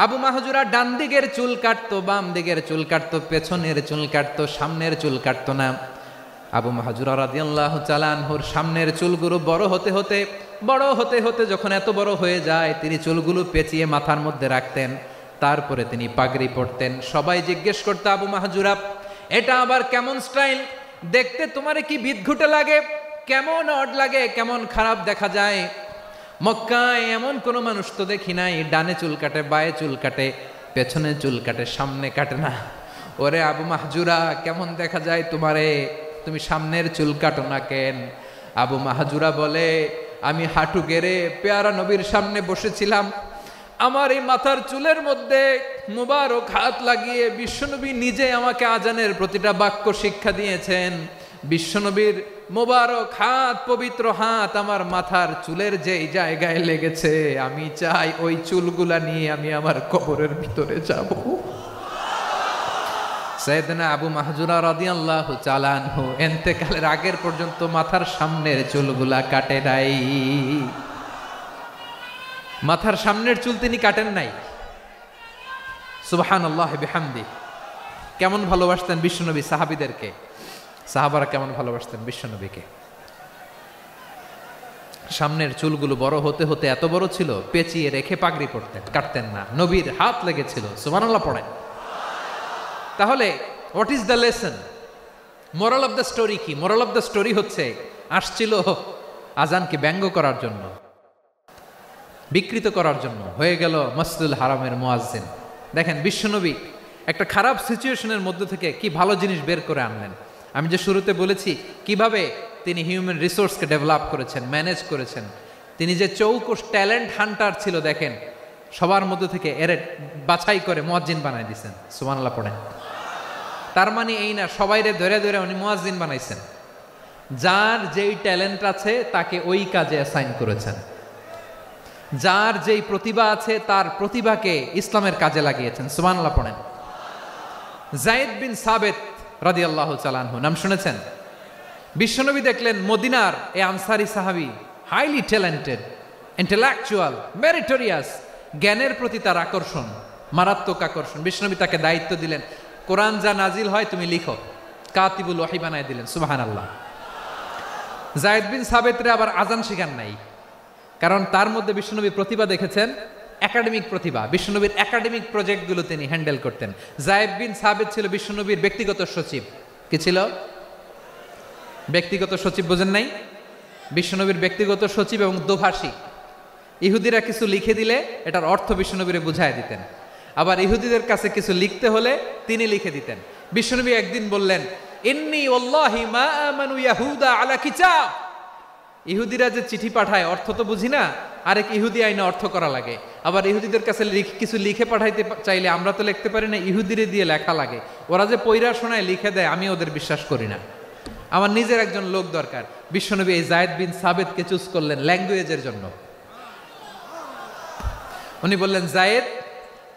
আবু মাহজুরা ডান দিকের চুল কাটতো, বাম দিকের চুল কাটতো, পেছনের চুল কাটতো, সামনের চুল কাটতো না। আবু মাহজুরা রাদিয়াল্লাহু তাআলা আনহুর সামনের চুলগুলো বড় হতে হতে যখন এত বড় হয়ে যায়, তিনি চুলগুলো পেঁচিয়ে মাথার মধ্যে রাখতেন, তারপরে তিনি পাগড়ি পরতেন। সবাই জিজ্ঞেস করতো, আবু মাহজুরা, এটা আবার কেমন স্টাইল? দেখতে তোমারে কি বিদঘুটে লাগে, কেমন অড লাগে, কেমন খারাপ দেখা যায়। মক্কায় এমন কোনো মানুষ তো দেখি নাই, ডানে চুল কাটে, বায়ে চুল কাটে, পেছনে চুল কাটে, সামনে কাটে না। ওরে আবু মাহজুরা, কেমন দেখা যায় তোমারে, তুমি সামনের চুল কাটো না কেন? আবু মাহজুরা বলে, আমি হাঁটু গেড়ে পেয়ারা নবীর সামনে বসেছিলাম, আমার এই মাথার চুলের মধ্যে মুবারক হাত লাগিয়ে বিশ্বনবী নিজে আমাকে আজানের প্রতিটা বাক্য শিক্ষা দিয়েছেন। বিশ্বনবীর মোবারক হাত, পবিত্র হাত আমার মাথার চুলের যেই জায়গায় লেগেছে, আমি চাই ওই চুলগুলা নিয়ে আমি আমার কবরের ভিতরে যাব। সাইয়েদনা আবু মাহজুরা রাদিয়াল্লাহু তাআলা আনহু ইন্তেকালের আগের পর্যন্ত মাথার সামনের চুলগুলা কাটে নাই, মাথার সামনের চুল তিনি কাটেন নাই। সুবহানাল্লাহ বিহামদি। কেমন ভালোবাসতেন বিশ্বনবী সাহাবীদেরকে, সাহাবারা কেমন ভালোবাসতেন বিশ্বনবীকে। সামনের চুলগুলো বড় হতে হতে এত বড় ছিল, পেঁচিয়ে রেখে পাগড়ি পরতেন, কাটতেন না। নবীর হাত লেগেছিল। সুবহানাল্লাহ পড়েন। তাহলে what is the lesson, moral of the story কি? মোরাল অফ দ্য স্টোরি হচ্ছে, আসছিল আজানকে ব্যঙ্গ করার জন্য, বিকৃত করার জন্য, হয়ে গেল মসজিদুল হারামের মুয়াজ্জিন। দেখেন বিশ্বনবী একটা খারাপ সিচুয়েশনের মধ্যে থেকে কি ভালো জিনিস বের করে আনলেন। আমি যে শুরুতে বলেছি কিভাবে তিনি হিউম্যান রিসোর্সকে ডেভেলপ করেছেন, ম্যানেজ করেছেন। তিনি যে চৌকস ট্যালেন্ট হান্টার ছিল দেখেন, সবার মধ্যে থেকে এরে বাছাই করে মুয়াজ্জিন বানাই দিয়েছেন। সুবহানাল্লাহ পড়েন। তার মানে এই না সবাইরে ধরে ধরে উনি মুয়াজ্জিন বানাইছেন। যার যেই ট্যালেন্ট আছে তাকে ওই কাজে অ্যাসাইন করেছেন। যার যেই প্রতিভা আছে তার প্রতিভাকে ইসলামের কাজে লাগিয়েছেন। সুবহানাল্লাহ পড়েন। যায়েদ বিন সাবিত রাদিয়াল্লাহু তাআলা আনহু নাম শুনেছেন? বিশ্বনবী দেখলেন মদিনার এই আনসারী সাহাবী হাইলি ট্যালেন্টেড, ইন্টেলেকচুয়াল, মেরিটোরিয়াস, জ্ঞানের প্রতি তার আকর্ষণ, মারাত্মক আকর্ষণ। বিশ্বনবী তাকে দায়িত্ব দিলেন, কোরআন যা নাজিল হয় তুমি লিখো, কাতিবুল ওয়াহি বানায় দিলেন। সুবহানাল্লাহ। যায়েদ বিন সাবিতরে আবার আজান শিখান নাই, কারণ তার মধ্যে বিশ্বনবী প্রতিভা দেখেছেন, একাডেমিক প্রতিভা। বিশ্বনবীর একাডেমিক প্রজেক্টগুলো তিনি হ্যান্ডেল করতেন। যায়েদ বিন সাবিত ছিল বিশ্বনবীর ব্যক্তিগত সচিব। কি ছিল? ব্যক্তিগত সচিব। বোঝেন নাই? বিশ্বনবীর ব্যক্তিগত সচিব এবং দোভাষী। ইহুদিরা কিছু লিখে দিলে এটার অর্থ বিশ্বনবীরে বুঝায় দিতেন, আবার ইহুদিদের কাছে কিছু লিখতে হলে তিনি লিখে দিতেন। বিশ্বনবী একদিন বললেন, ইন্নী ওয়াল্লাহি মা আমানু ইয়াহুদা আলা কিতাব। ইহুদিরা যে চিঠি পাঠায় অর্থ তো বুঝি না, আরেক ইহুদি আইনে অর্থ করা লাগে। আবার ইহুদিদের কাছে কিছু লিখে পাঠাইতে চাইলে আমরা তো লিখতে পারি না, ইহুদিরে দিয়ে লেখা লাগে। ওরা যে পয়রা শোনায় লিখে দেয়, আমি ওদের বিশ্বাস করি না। আমার নিজের একজন লোক দরকার। বিশ্বনবী এই যায়েদ বিন সাবিতকে চুজ করলেন ল্যাঙ্গুয়েজের জন্য। উনি বললেন, যায়েদ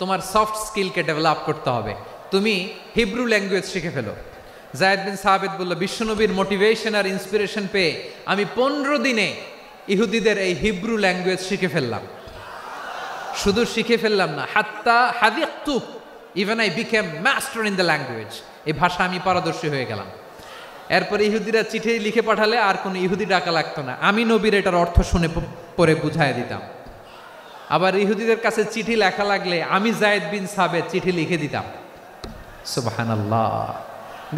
তোমার সফট স্কিলকে ডেভেলপ করতে হবে, তুমি হিব্রু ল্যাঙ্গুয়েজ শিখে ফেলো। যায়েদ বিন সাবিত বলল, বিশ্বনবীর মোটিভেশন আর ইন্সপিরেশন পেয়ে আমি 15 দিনে ইহুদিদের এই হিব্রু ল্যাঙ্গুয়েজ শিখে ফেললাম। শুধু শিখে ফেললাম না, হাত্তা হাদিকতু, even I became master in the language. এই ভাষা আমি পারদর্শী হয়ে গেলাম। এরপরে ইহুদিরা চিঠি লিখে পাঠালে আর কোনো ইহুদি ডাকা লাগতো না, আমি নবীর এটার অর্থ শুনে পরে বুঝাই দিতাম। আবার ইহুদিদের কাছে চিঠি লেখা লাগলে আমি যায়েদ বিন সাবিত চিঠি লিখে দিতাম। সুবহানাল্লাহ।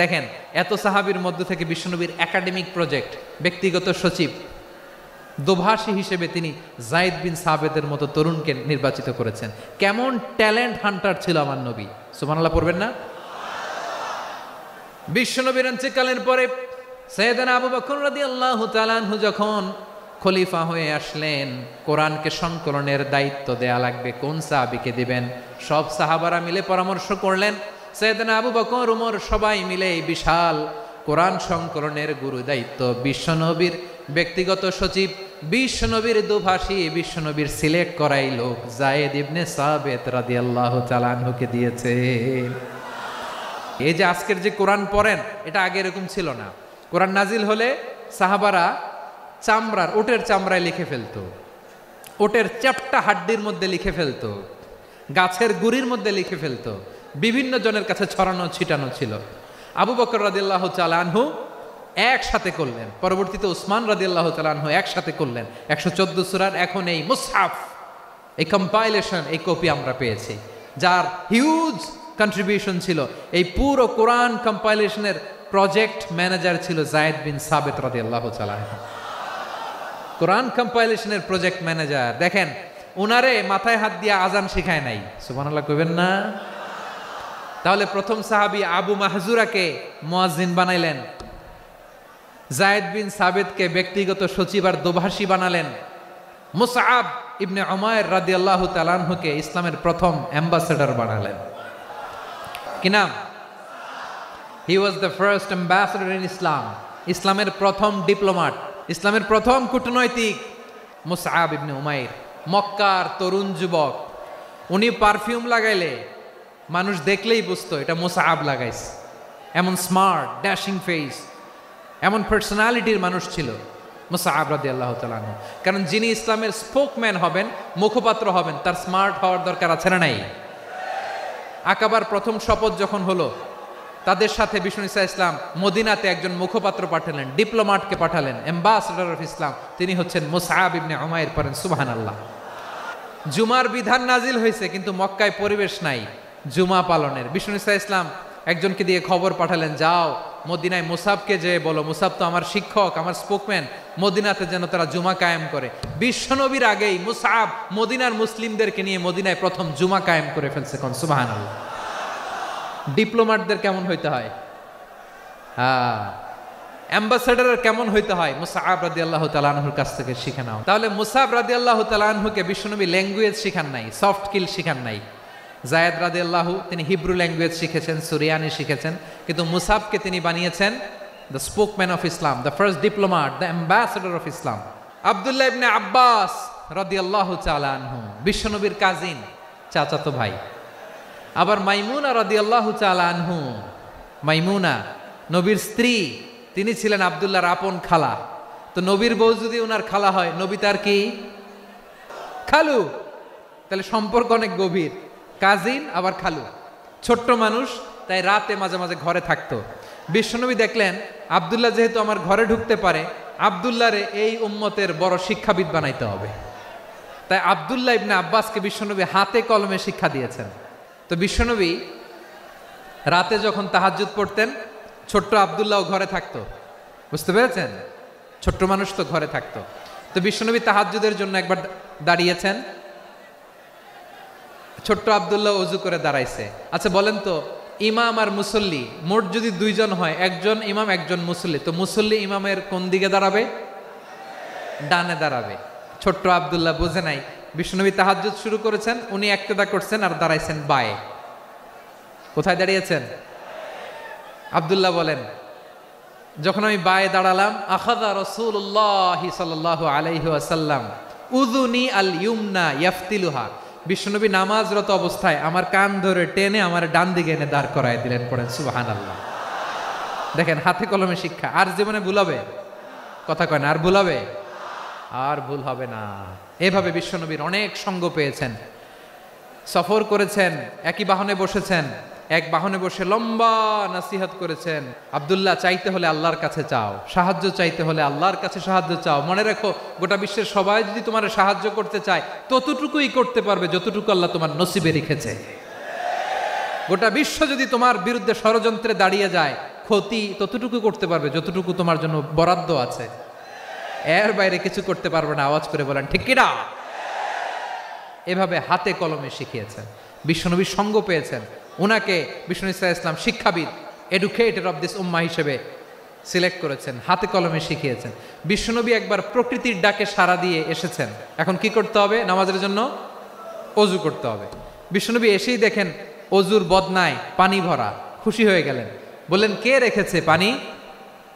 দেখেন, এত সাহাবীর মধ্য থেকে বিশ্বনবীর একাডেমিক প্রজেক্ট, ব্যক্তিগত সচিব, দোভাষী হিসেবে তিনি যায়েদ বিন সাবিতের মতো তরুণকে নির্বাচিত করেছেন। কেমন ট্যালেন্ট হান্টার ছিল আমার নবী। সুবহানাল্লাহ পড়বেন না? বিশ্বনবীর ইন্তেকালের পরে সাইয়েদনা আবু বকর রাদিয়াল্লাহু তাআলা আনহু যখন খলিফা হয়ে আসলেন, কোরআনকে সংকলনের দায়িত্ব দেয়া লাগবে, কোন সাহাবীকে দিবেন? সব সাহাবারা মিলে পরামর্শ করলেন। সাইয়েদনা আবু বকর, উমর সবাই মিলে এই বিশাল কোরআন সংকলনের গুরু দায়িত্ব বিশ্বনবীর ব্যক্তিগত সচিব, বিশ্বনবীর দোভাষী, বিশ্বনবীর সিলেক্ট করাই লোক যায়েদ ইবনে সাবিত রাদিয়াল্লাহু তাআলা আনহুকে দিয়েছে। এই যে আজকের যে কোরআন পড়েন, এটা আগে এরকম ছিল না। কোরআন নাজিল হলে সাহাবারা চামড়ার, ওটের চামড়ায় লিখে ফেলতো, ওটের চ্যাপ্টা হাড্ডির মধ্যে লিখে ফেলতো, গাছের গুড়ির মধ্যে লিখে ফেলতো। বিভিন্ন জনের কাছে ছড়ানো ছিটানো ছিল। আবু বকর রাদিয়াল্লাহু তাআলা আনহু একসাথে করলেন, পরবর্তীতে উসমান রাদিয়াল্লাহু তাআলা আনহু একসাথে করলেন। 114 সূরার এখন এই মুসহাফ, এই কম্পাইলেশন, এই কপি আমরা পেয়েছি, যার হিউজ কন্ট্রিবিউশন ছিল। এই পুরো কোরআন কম্পাইলেশনের প্রজেক্ট ম্যানেজার ছিল যায়েদ বিন সাবিত রাদিয়াল্লাহু তাআলা আনহু। কোরআন কম্পাইলেশনের প্রজেক্ট ম্যানেজার। দেখেন, উনারে মাথায় হাত দিয়ে আজান শিখায় নাই। সুবহানাল্লাহ কইবেন না? তাহলে প্রথম সাহাবী আবু মাহজুরাকে মুয়াজ্জিন বানাইলেন, যায়েদ বিন সাবিতকে ব্যক্তিগত সচিব আর দোভাষী বানালেন, মুসআব ইবনে উমাইর রাদিয়াল্লাহু তাআলা আনহুকে ইসলামের প্রথম অ্যাম্বাসেডর বানালেন। কি নাম? He was the first ambassador in Islam. ইসলামের প্রথম ডিপ্লোম্যাট, ইসলামের প্রথম কূটনৈতিক মুসআব ইবনে উমাইর, মক্কার তরুণ যুবক। উনি পারফিউম লাগাইলে মানুষ দেখলেই বুঝতো এটা মুসআব লাগাইছে। এমন স্মার্ট, ড্যাশিং ফেস, এমন পার্সোনালিটির মানুষ ছিল মুসআব রাদিয়াল্লাহু তাআলা আনহু। কারণ যিনি ইসলামের স্পোকম্যান হবেন, মুখপাত্র হবেন, তার স্মার্ট হওয়ার দরকার আছে না নাই? আকাবার প্রথম শপথ যখন হলো, তাদের সাথে বিষ্ণু ঈসা ইসলাম মদিনাতে একজন মুখপাত্র পাঠালেন, ডিপ্লোম্যাটকে পাঠালেন, অ্যাম্বাসেডর অফ ইসলাম। তিনি হচ্ছেন মুসআব ইবনে উমাইর। পড়েন সুবহানাল্লাহ। জুমার বিধান নাজিল হয়েছে, কিন্তু মক্কায় পরিবেশ নাই জুমা পালনের। বিষ্ণু ঈসা ইসলাম একজনকে দিয়ে খবর পাঠালেন, যাও মদিনায় মুসাবকে যে বলো, মুসাব তো আমার শিক্ষক, আমার স্পোকম্যান, মদিনাতে যেন তারা জুমা কায়েম করে। বিশ্বনবীর আগেই মুসআব মদিনার মুসলিমদেরকে নিয়ে মদিনায় প্রথম জুমা কায়েম করে ফেলছে। কোন অ্যাম্বাসেডার কেমন হইতে হয় মুসআব রাদিয়াল্লাহু তাআলা আনহুর কাছ থেকে শিখে নাও। তাহলে মুসআব রাদিয়াল্লাহু তাআলা আনহুকে বিশ্বনবী ল্যাঙ্গুয়েজ শিখান নাই, সফট স্কিল শিখান নাই। যায়েদ রাদিয়াল্লাহু তিনি হিব্রু ল্যাঙ্গুয়েজ শিখেছেন, সুরিয়ানি শিখেছেন, কিন্তু মুসআবকে তিনি বানিয়েছেন the spokesman of Islam, the first diplomat, the ambassador of Islam. আব্দুল্লাহ ইবনে আব্বাস রাদিয়াল্লাহু তাআলা আনহু বিশ্বনবীর কাজিন, চাচাতো ভাই। আবার মাইমুনা রাদিয়াল্লাহু তাআলা আনহু, মাইমুনা নবীর স্ত্রী, তিনি ছিলেন আব্দুল্লাহর আপন খালা। তো নবীর বউ যদি ওনার খালা হয়, নবী তার কি খালু, তাহলে সম্পর্ক অনেক গভীর, কাজিন আবার খালু। ছোট্ট মানুষ, তাই রাতে মাঝে মাঝে ঘরে থাকতো। বিশ্বনবী দেখলেন আব্দুল্লাহ যেহেতু আমার ঘরে ঢুকতে পারে, আব্দুল্লাহরে এই উম্মতের বড় শিক্ষাবিদ বানাইতে হবে। তাই আব্দুল্লাহ ইবনে আব্বাসকে বিশ্বনবী হাতে কলমে শিক্ষা দিয়েছেন। তো বিশ্বনবী রাতে যখন তাহাজ্জুদ পড়তেন, ছোট্ট আব্দুল্লাহ ঘরে থাকতো, বুঝতে পেরেছেন? ছোট্ট মানুষ তো ঘরে থাকতো। তো বিশ্বনবী তাহাজ্জুদের জন্য একবার দাঁড়িয়েছেন, ছোট্ট আব্দুল্লাহ ওযু করে দাঁড়াইছে। আচ্ছা বলেন তো, ইমাম আর মুসল্লি মোট যদি দুইজন হয়, একজন ইমাম একজন মুসল্লি, তো মুসল্লি ইমামের কোন দিকে দাঁড়াবে? ডানে দাঁড়াবে। ছোট্ট আব্দুল্লাহ বুঝে নাই, বিশ্বনবী তাহাজ্জুদ শুরু করেছেন, উনি একতেদা করছেন আর দাঁড়াইছেন বায়ে। কোথায় দাঁড়িয়েছেন? আব্দুল্লাহ বলেন, যখন আমি বায়ে দাঁড়ালাম, আখাযা রাসূলুল্লাহ সাল্লাল্লাহু আলাইহি ওয়াসাল্লাম উযুনি আল ইউমনা ইয়াফতিলুহা, বিশ্বনবী নামাজরত অবস্থায় আমার কান ধরে টেনে আমার ডান দিকে এনে দাঁড় করায় দিলেন। পড়েন সুবহানাল্লাহ। দেখেন হাতে কলমে শিক্ষা। আর জীবনে ভুল হবে? কথা কয় না, আর ভুল হবে? আর ভুল হবে না। এভাবে বিশ্বনবীর অনেক সঙ্গ পেয়েছেন, সফর করেছেন, একই বাহনে বসেছেন, এক বাহনে বসে লম্বা নসিহত করেছেন। আব্দুল্লাহ, চাইতে হলে আল্লাহর কাছে চাও, সাহায্য চাইতে হলে আল্লাহর কাছে সাহায্য চাও। মনে রাখো, গোটা বিশ্বের সবাই যদি তোমার সাহায্য করতে চায়, ততটুকুই করতে পারবে যতটুকু আল্লাহ তোমার নসিবে রেখেছে। গোটা বিশ্ব যদি তোমার বিরুদ্ধে ষড়যন্ত্রে দাঁড়িয়ে যায়, ক্ষতি ততটুকু করতে পারবে যতটুকু তোমার জন্য বরাদ্দ আছে, এর বাইরে কিছু করতে পারবে না। আওয়াজ করে বলেন ঠিক কিনা? এভাবে হাতে কলমে শিখিয়েছেন, বিশ্বনবীর সঙ্গ পেয়েছেন। ওনাকে বিষ্ণু ইসলাম শিক্ষাবিদ, এডুকেটর অফ দিস উম্মাহ হিসেবে সিলেক্ট করেছেন, হাতে কলমে শিখিয়েছেন। বিশ্বনবী একবার প্রকৃতির ডাকে সাড়া দিয়ে এসেছেন। এখন কি করতে হবে? নামাজের জন্য অজু করতে হবে। বিশ্বনবী এসেই দেখেন অজুর বদনায় পানি ভরা, খুশি হয়ে গেলেন, বললেন কে রেখেছে পানি?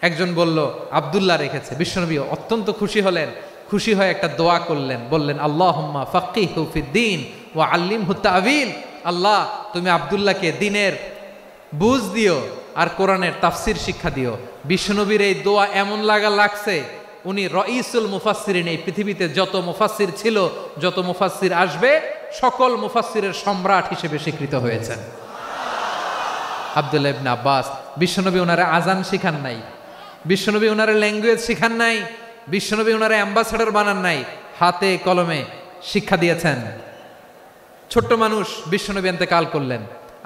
একজন বলল আব্দুল্লাহ রেখেছে। বিশ্বনবী অত্যন্ত খুশি হলেন, খুশি হয়ে একটা দোয়া করলেন, বললেন আল্লাহুম্মা ফাক্কিহু ফিদ্দীন ওয়া আল্লিমহু তা'ওয়ীল, আল্লাহ তুমি আব্দুল্লাহকে দ্বীনের বুঝ দিও আর কোরআনের তাফসির শিক্ষা দিও। বিশ্বনবীর এই দোয়া এমন লাগছে, উনি রাইসুল মুফাসসিরিন, এই পৃথিবীতে যত মুফাসসির ছিল, যত মুফাসসির আসবে, সকল মুফাসসিরের সম্রাট হিসেবে স্বীকৃত হয়েছেন আব্দুল্লাহ ইবনে আব্বাস। বিশ্বনবী ওনারে আজান শিখান নাই, বিশ্বনবী ওনারে ল্যাঙ্গুয়েজ শিখান নাই, বিশ্বনবী ওনারে অ্যাম্বাসেডর বানান নাই, হাতে কলমে শিক্ষা দিয়েছেন। ছোট্ট মানুষ, বিশ্বনবী ইন্তেকাল করলেন,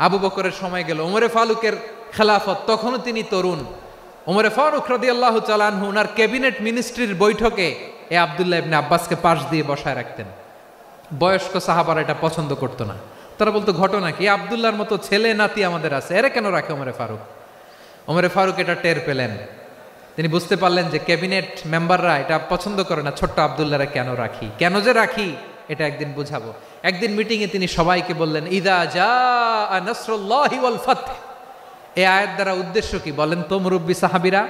আবু বকরের সময় গেল, ওমরে ফারুকের খেলাফত, তখনও তিনি তরুণ। ওমরে ফারুক রাদিয়াল্লাহু তাআলা আনহু ওনার ক্যাবিনেট মিনিস্ট্রির বৈঠকে এ আব্দুল্লাহ ইবনে আব্বাসকে পাশ দিয়ে বসায় রাখতেন। বয়স্ক সাহাবারা এটা পছন্দ করতো না, তারা বলতো ঘটনা কি, আব্দুল্লাহর মতো ছেলে নাতি আমাদের আছে, এরা কেন রাখে ওমরে ফারুক? ওমরে ফারুক এটা টের পেলেন, তিনি বুঝতে পারলেন যে ক্যাবিনেট মেম্বাররা এটা পছন্দ করে না, ছোট্ট আব্দুল্লাহরা কেন রাখি, কেন যে রাখি এটা একদিন বুঝাবো। একদিন মিটিংয়ে তিনি সবাইকে বললেন ইদা জাআ নাসরুল্লাহি ওয়াল ফাতহ, এই আয়াত দ্বারা উদ্দেশ্য কি বলেন তো মুরব্বী সাহাবীরা?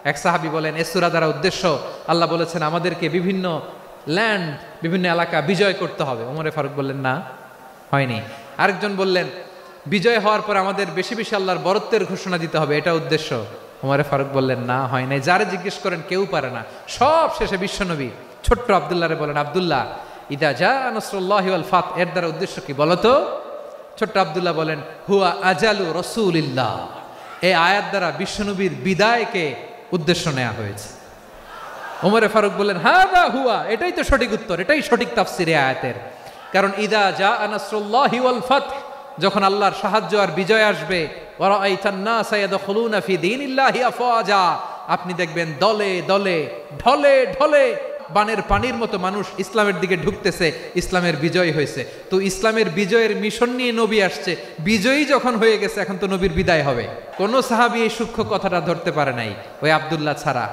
এক সাহাবী বলেন এই সূরা দ্বারা উদ্দেশ্য, আল্লাহ বলেছেন আমাদেরকে বিভিন্ন ল্যান্ড, বিভিন্ন এলাকা বিজয় করতে হবে। ওমরে ফারুক বললেন না, হয়নি। আরেকজন বললেন বিজয় হওয়ার পর আমাদের বেশি বেশি আল্লাহর বরত্বের ঘোষণা দিতে হবে, এটা উদ্দেশ্য। ওমরে ফারুক বললেন না, হয় নাই। যারে জিজ্ঞেস করেন কেউ পারে না। সব শেষে বিশ্বনবী ছোট্ট আব্দুল্লাহরে বলেন আব্দুল্লাহ ইদা জাআ নাসরুল্লাহি ওয়াল ফাতহ, এর দ্বারা উদ্দেশ্য কি বলো তো? ছোট্ট আব্দুল্লাহ বলেন হুয়া আজালু রাসূলিল্লাহ, এই আয়াত দ্বারা বিশ্বনবীর বিদায়কে উদ্দেশ্য নেওয়া হয়েছে। ওমরে ফারুক বললেন হাদা হুয়া, এটাই তো সঠিক উত্তর, এটাই সঠিক তাফসীর এই আয়াতের। কারণ ইদা জাআ নাসরুল্লাহি ওয়াল ফাতহ, যখন আল্লাহর সাহায্য আর বিজয় আসবে, ওয়া রাআইতান নাসা ইয়াদখুলুনা ফি দীনিল্লাহি আফওয়াজা, আপনি দেখবেন দলে দলে ঢলে ঢলে বানের পানির মতো মানুষ ইসলামের দিকে ঢুকতেছে, ইসলামের বিজয় হয়েছে। তো ইসলামের বিজয়ের মিশন নিয়ে নবী আসছে, বিজয়ী যখন হয়ে গেছে এখন তো নবীর বিদায় হবে। কোন সাহাবী এই সূক্ষ্ম কথাটা ধরতে পারে নাই, ওই আব্দুল্লাহ ছাড়া।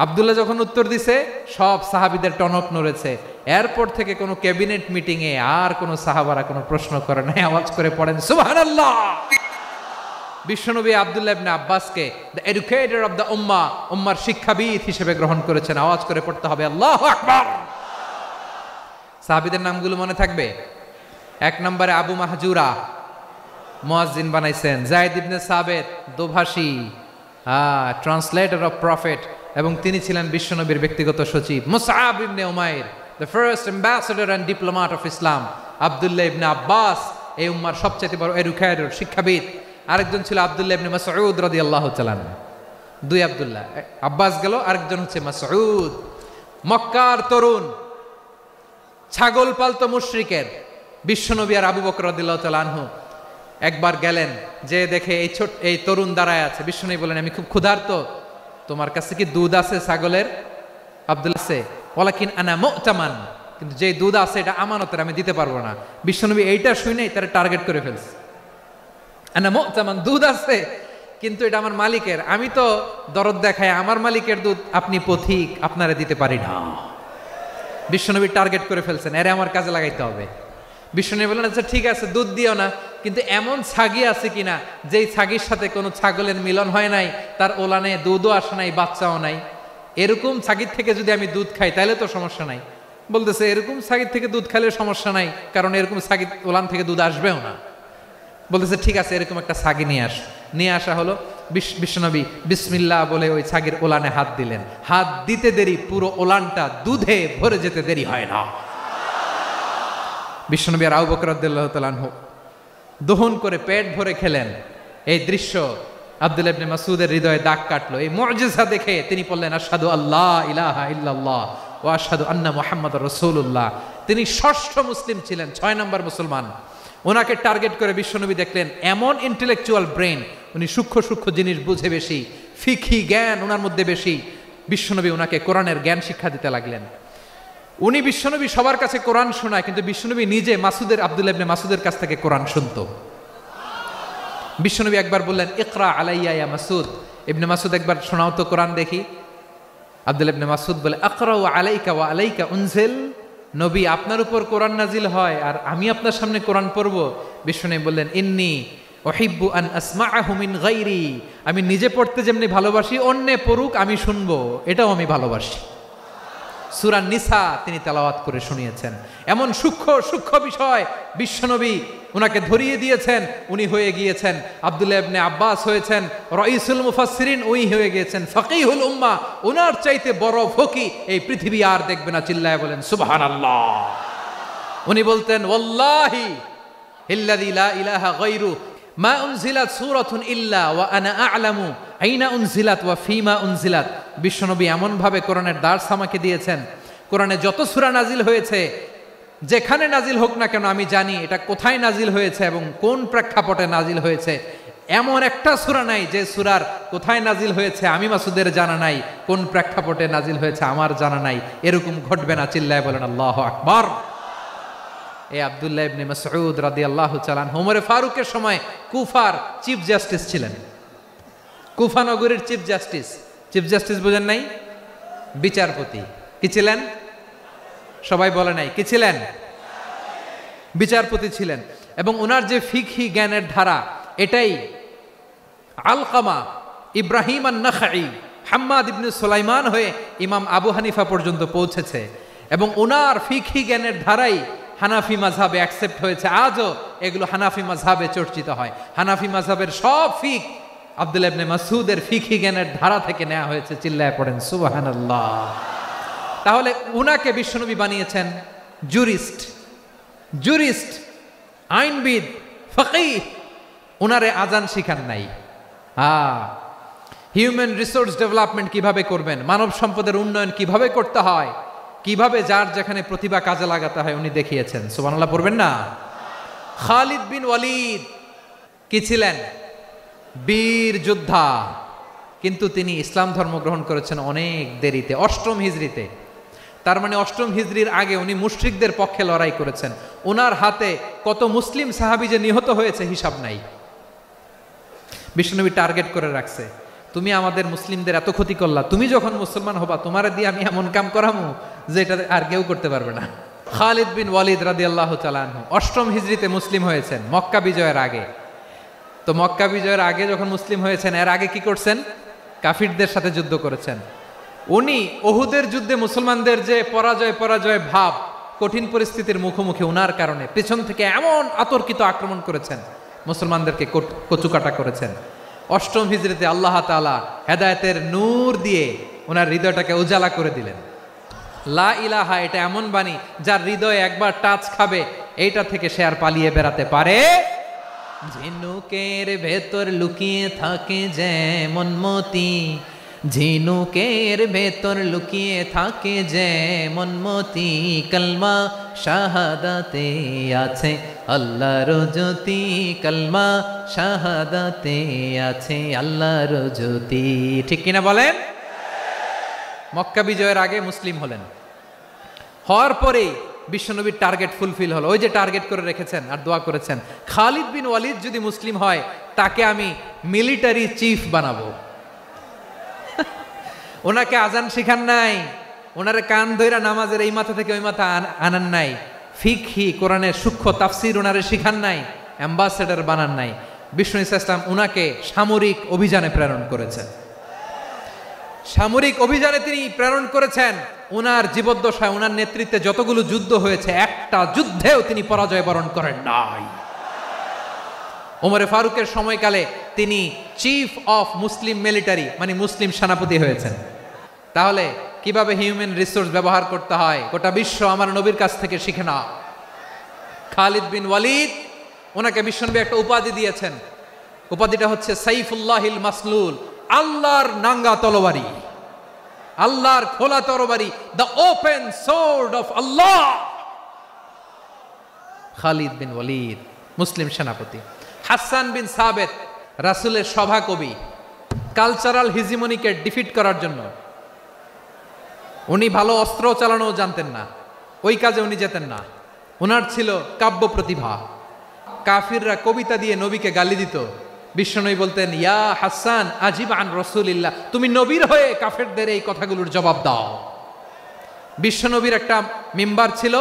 আব্দুল্লাহ যখন উত্তর দিছে সব সাহাবীদের টনক নড়েছে। এরপর থেকে কোনো ক্যাবিনেট মিটিং এ আর কোনো সাহাবারা কোনো প্রশ্ন করে নাই, আওয়াজ করে পড়েন সুবহানাল্লাহ। বিশ্বনবী আব্দুল্লাহ ইবনে আব্বাসকে দ্য এডুকেটর অফ দ্য উম্মাহ, উম্মার শিক্ষাবিদ হিসেবে গ্রহণ করেছেন। আওয়াজ করে পড়তে হবে আল্লাহু আকবার। সাহাবীদের নামগুলো মনে থাকবে? 1 নম্বরে আবু মাহজুরা, মুয়াজ্জিন বানাইছেন। যায়েদ ইবনে সাবিত, দোভাষী, ট্রান্সলেটর অফ প্রফেট, এবং তিনি ছিলেন বিশ্বনবীর ব্যক্তিগত সচিব। মুসআব ইবনে উমাইর, the first ambassador and diplomat of Islam. আব্দুল্লাহ ইবনে আব্বাস, এই উম্মার সবচেয়ে বড় এডুকেটর, শিক্ষাবিদ। আরেকজন ছিল আব্দুল্লাহ ইবনে মাসউদ রাদিয়াল্লাহু তাআলা। 2 আব্দুল্লাহ, আব্বাস গেল, আরেকজন হচ্ছে মাসউদ। মক্কার তরুণ, ছাগল পালতো মুশরিকের বিশ্বনবী আর আবু বকর রাদিয়াল্লাহু তাআলা আনহু একবার গেলেন, যে দেখে এই তরুণ দাঁড়ায় আছে। বিশ্বনবী বলেন, আমি খুব ক্ষুধার্ত, তোমার কাছে কি দুধ আছে ছাগলের? আব্দুল্লাহ আছে, ওয়ালাকিন আনা মুতামান, কিন্তু যে দুধ আছে এটা আমানতের, আমি দিতে পারবো না। বিশ্বনবী এইটা শুনেই তারা টার্গেট করে ফেলছে। আনা মুতামান, দুধ আছে কিন্তু এটা আমার মালিকের, আমি তো দরদ দেখাই, আমার মালিকের দুধ, আপনি পথিক, আপনারে দিতে পারি না। বিশ্বনবী টার্গেট করে ফেলছেন, এরে আমার কাজে লাগাইতে হবে। বিশ্বনবী বললেন, আচ্ছা ঠিক আছে, দুধ দিও না, কিন্তু এমন ছাগি আছে কিনা যেই ছাগির সাথে কোনো ছাগলের মিলন হয় নাই, তার ওলানে দুধও আসে নাই, বাচ্চাও নাই, এরকম ছাগির থেকে যদি আমি দুধ খাই তাহলে তো সমস্যা নাই। বলতেছে, এরকম ছাগির থেকে দুধ খাইলে সমস্যা নাই, কারণ এরকম ছাগির ওলান থেকে দুধ আসবেও না। বলতেছে, ঠিক আছে, এরকম একটা ছাগি নিয়ে আসা হলো। বিশ্বনবী বিসমিল্লাহ বলে ওই ছাগির ওলানে হাত দিলেন। হাত দিতে দেরি, পুরো ওলানটা দুধে ভরে যেতে দেরি হয় না। বিশ্বনবী আর আবু বকর রাদিয়াল্লাহু তাআলা আনহু দহন করে পেট ভরে খেলেন। এই দৃশ্য আব্দুল্লাহ ইবনে মাসউদের হৃদয়ে দাগ কাটলো। এই মুজিজা দেখে তিনি বললেন, আশহাদু আল্লা ইলাহা ইল্লাল্লাহ ওয়া আশহাদু আন্না মুহাম্মাদুর রাসূলুল্লাহ। তিনি ষষ্ঠ মুসলিম ছিলেন, 6 নম্বর মুসলমান। ওনাকে টার্গেট করে বিশ্বনবী দেখলেন এমন ইন্টেলেকচুয়াল ব্রেন, উনি সূক্ষ্ম সূক্ষ্ম জিনিস বুঝে বেশি, ফিকহি জ্ঞান ওনার মধ্যে বেশি। বিশ্বনবী ওনাকে কোরআনের জ্ঞান শিক্ষা দিতে লাগলেন। উনি বিশ্বনবী সবার কাছে কোরআন শোনায়, কিন্তু বিশ্বনবী নিজে আব্দুল্লাহ ইবনে মাসউদের কাছ থেকে কোরআন শুনতো। বিশ্বনবী একবার বললেন, ইকরা আলাইয়া ইয়া মাসউদ। ইবনে মাসউদ, একবার শোনাও তো কোরআন দেখি। আব্দুল্লাহ ইবনে মাসউদ বলে, আকরাউ আলাইকা ওয়া আলাইকা উনজিল। নবী, আপনার উপর কোরআন নাজিল হয় আর আমি আপনার সামনে কোরআন পড়ব। বিশ্বনবী বললেন, ইন্নী উহিব্বু আন আসমাআহু মিন গায়রি। আমি নিজে পড়তে যেমনি ভালোবাসি, অন্যে পড়ুক আমি শুনবো, এটাও আমি ভালোবাসি। সূরা নিসা তিনি তেলাওয়াত করে শুনিয়েছেন। এমন সূক্ষ্ম বিষয় বিশ্বনবী উনাকে ধরিয়ে দিয়েছেন। উনি হয়ে গিয়েছেন আব্দুল্লাহ ইবনে আব্বাস, হয়েছেন রাইসুল মুফাসসিরিন, উনি হয়ে গিয়েছেন ফাকিহুল উম্মাহ। ওনার চাইতে বড় ফকি এই পৃথিবী আর দেখবে না। চিল্লায় বলেন সুবহানাল্লাহ। উনি বলতেন, ওয়াল্লাহি ইল্লাযী লা ইলাহা গায়রু মা উনজিলাত সূরাতুন ইল্লা ওয়া আনা আ'লামু আইনা উনজিলাত ওয়া ফিমা উনজিলাত। বিশ্বনবী এমন ভাবে কোরআনের দার্স আমাকে দিয়েছেন, কোরআনে যত সূরা নাজিল হয়েছে, যেখানে নাজিল হোক না কেন আমি জানি এটা কোথায় নাজিল হয়েছে এবং কোন প্রেক্ষাপটে নাজিল হয়েছে। এমন একটা সূরা নাই যে সূরার কোথায় নাজিল হয়েছে আমি মাসুদের জানা নাই, কোন প্রেক্ষাপটে নাজিল হয়েছে আমার জানা নাই। এরকম ঘটবে না। চিল্লায় বলেন আল্লাহু আকবার। এই আব্দুল্লাহ ইবনে মাসউদ রাদিয়াল্লাহু তাআলা আনহু ওমর ফারুকের সময় কুফার চিফ জাস্টিস ছিলেন। কুফা নগরীর চিফ জাস্টিস বুঝেন নাই? বিচারপতি। কি ছিলেন? সবাই বলে নাই, কি ছিলেন? বিচারপতি ছিলেন। এবং ওনার যে ফিকহি জ্ঞানের ধারা, এটাই আলকামা, ইব্রাহিম আন-নাখাই, হাম্মাদ ইবনে সুলাইমান হয়ে ইমাম আবু হানিফা পর্যন্ত পৌঁছেছে। এবং ওনার ফিকহি জ্ঞানের ধারাই হানাফি মাযহাবে অ্যাকসেপ্ট হয়েছে। আজও এগুলো হানাফি মাযহাবে চর্চিত হয়। হানাফি মাযহাবের সব ফিক আব্দুল্লাহ ইবনে মাসউদের ফিকহি জ্ঞানের ধারা থেকে নেওয়া হয়েছে। চিল্লায় পড়েন সুবহানাল্লাহ। তাহলে উনাকে বিশ্বনবী বানিয়েছেন জুরিস্ট, আইনবিদ, ফকিহ। উনারে আজান শিখান নাই। হিউম্যান রিসোর্স ডেভেলপমেন্ট কিভাবে করবেন, মানব সম্পদের উন্নয়ন কিভাবে করতে হয়, কিভাবে যার যেখানে প্রতিভা কাজে লাগাতে হয় উনি দেখিয়েছেন। সুবহানাল্লাহ পড়বেন না? খালিদ বিন ওয়ালিদ কি ছিলেন? বীর যোদ্ধা। কিন্তু তিনি ইসলাম ধর্ম গ্রহণ করেছেন অনেক দেরিতে, 8ম হিজরিতে। তার মানে অষ্টম হিজরির আগে উনি মুশরিকদের পক্ষে লড়াই করেছেন। ওনার হাতে কত মুসলিম সাহাবী যে নিহত হয়েছে হিসাব নাই। বিশ্বনবী টার্গেট করে রাখছে, তুমি আমাদের মুসলিমদের এত ক্ষতি করলা, তুমি যখন মুসলমান হবা তোমার দিয়ে আমি এমন কাম করামু যে এটা আর কেউ করতে পারবে না। খালিদ বিন ওয়ালিদ রাদিয়াল্লাহু তাআলা আনহু অষ্টম হিজরিতে মুসলিম হয়েছেন, মক্কা বিজয়ের আগে। তো মক্কা বিজয়ের আগে যখন মুসলিম হয়েছেন, এর আগে কি করছেন? কাফিরদের সাথে যুদ্ধ করেছেন। উনি উহুদের যুদ্ধে মুসলমানদের যে পরাজয় ভাব, কঠিন পরিস্থিতির মুখোমুখি উনার কারণে পেছন থেকে এমন আতর্কিত আক্রমণ করেছেন, মুসলমানদেরকে কচুকাটা করেছেন। অষ্টম হিজরিতে আল্লাহ তাআলা হেদায়েতের নূর দিয়ে ওনার হৃদয়টাকে উজালা করে দিলেন। লা ইলাহা এটা এমন বাণী যার হৃদয়ে একবার টাচ খাবে, এইটা থেকে সে আর পালিয়ে বেড়াতে পারে। ঝিনুকের ভেতর লুকিয়ে থাকে যেমন মতি, ঝিনুকের ভেতর লুকিয়ে থাকে যেমন মতি, কলমা শাহাদাতে আছে আল্লাহর জ্যোতি, কলমা শাহাদাতে আছে আল্লাহর জ্যোতি। ঠিক কিনা বলেন? মক্কা বিজয়ের আগে মুসলিম হলেন, হওয়ার পরেই বিশ্বনবীর টার্গেট ফুলফিল হলো। ওই যে টার্গেট করে রেখেছেন আর দোয়া করেছেন, খালিদ বিন ওয়ালিদ যদি মুসলিম হয় তাকে আমি মিলিটারি চিফ বানাবো। ওনাকে আজান শিখান নাই, ওনারে কান ধইরা নামাজের এই মাথা থেকে ওই মাথা আনান নাই, ফিকহি কোরআনের সূক্ষ্ম তাফসীর ওনারে শিখান নাই, অ্যাম্বাসেডর বানান নাই। বিষ্ণু ইসলাম উনাকে সামরিক অভিযানে প্রেরণ করেছেন। সামরিক অভিযানে তিনি প্রেরণ করেছেন। উনার জীবদ্দশায় উনার নেতৃত্বে যতগুলো যুদ্ধ হয়েছে, একটা যুদ্ধেও তিনি পরাজয় বরণ করেন নাই। ওমরে ফারুকের সময়কালে তিনি চিফ অফ মুসলিম মিলিটারি মানে মুসলিম সেনাপতি হয়েছেন। তাহলে কিভাবে হিউম্যান রিসোর্স ব্যবহার করতে হয় গোটা বিশ্ব আমার নবীর কাছ থেকে শিখে নাও। খালিদ বিন ওয়ালিদ, ওনাকে বিশ্বনবী একটা উপাধি দিয়েছেন। উপাধিটা হচ্ছে সাইফুল্লাহিল মাসলুল, আল্লাহর নাঙ্গা তরবারি, আল্লাহর খোলা তরবারি, দ্য ওপেন সোর্ড অফ আল্লাহ। খালিদ বিন ওয়ালিদ মুসলিম সেনাপতি। হাসান বিন সাবেত রাসূলের সভা কবি, কালচারাল হিজিমনিকে ডিফিট করার জন্য। উনি ভালো অস্ত্র চালানো জানতেন না, ওই কাজে উনি যেতেন না। ওনার ছিল কাব্য প্রতিভা। কাফিররা কবিতা দিয়ে নবীকে গালি দিত, বিশ্বনবী বলতেন, ইয়া হাসান আজিব আন রাসূলিল্লাহ, তুমি নবীর হয়ে কাফেরদের এই কথাগুলোর জবাব দাও। বিশ্বনবীর একটা মিম্বার ছিল,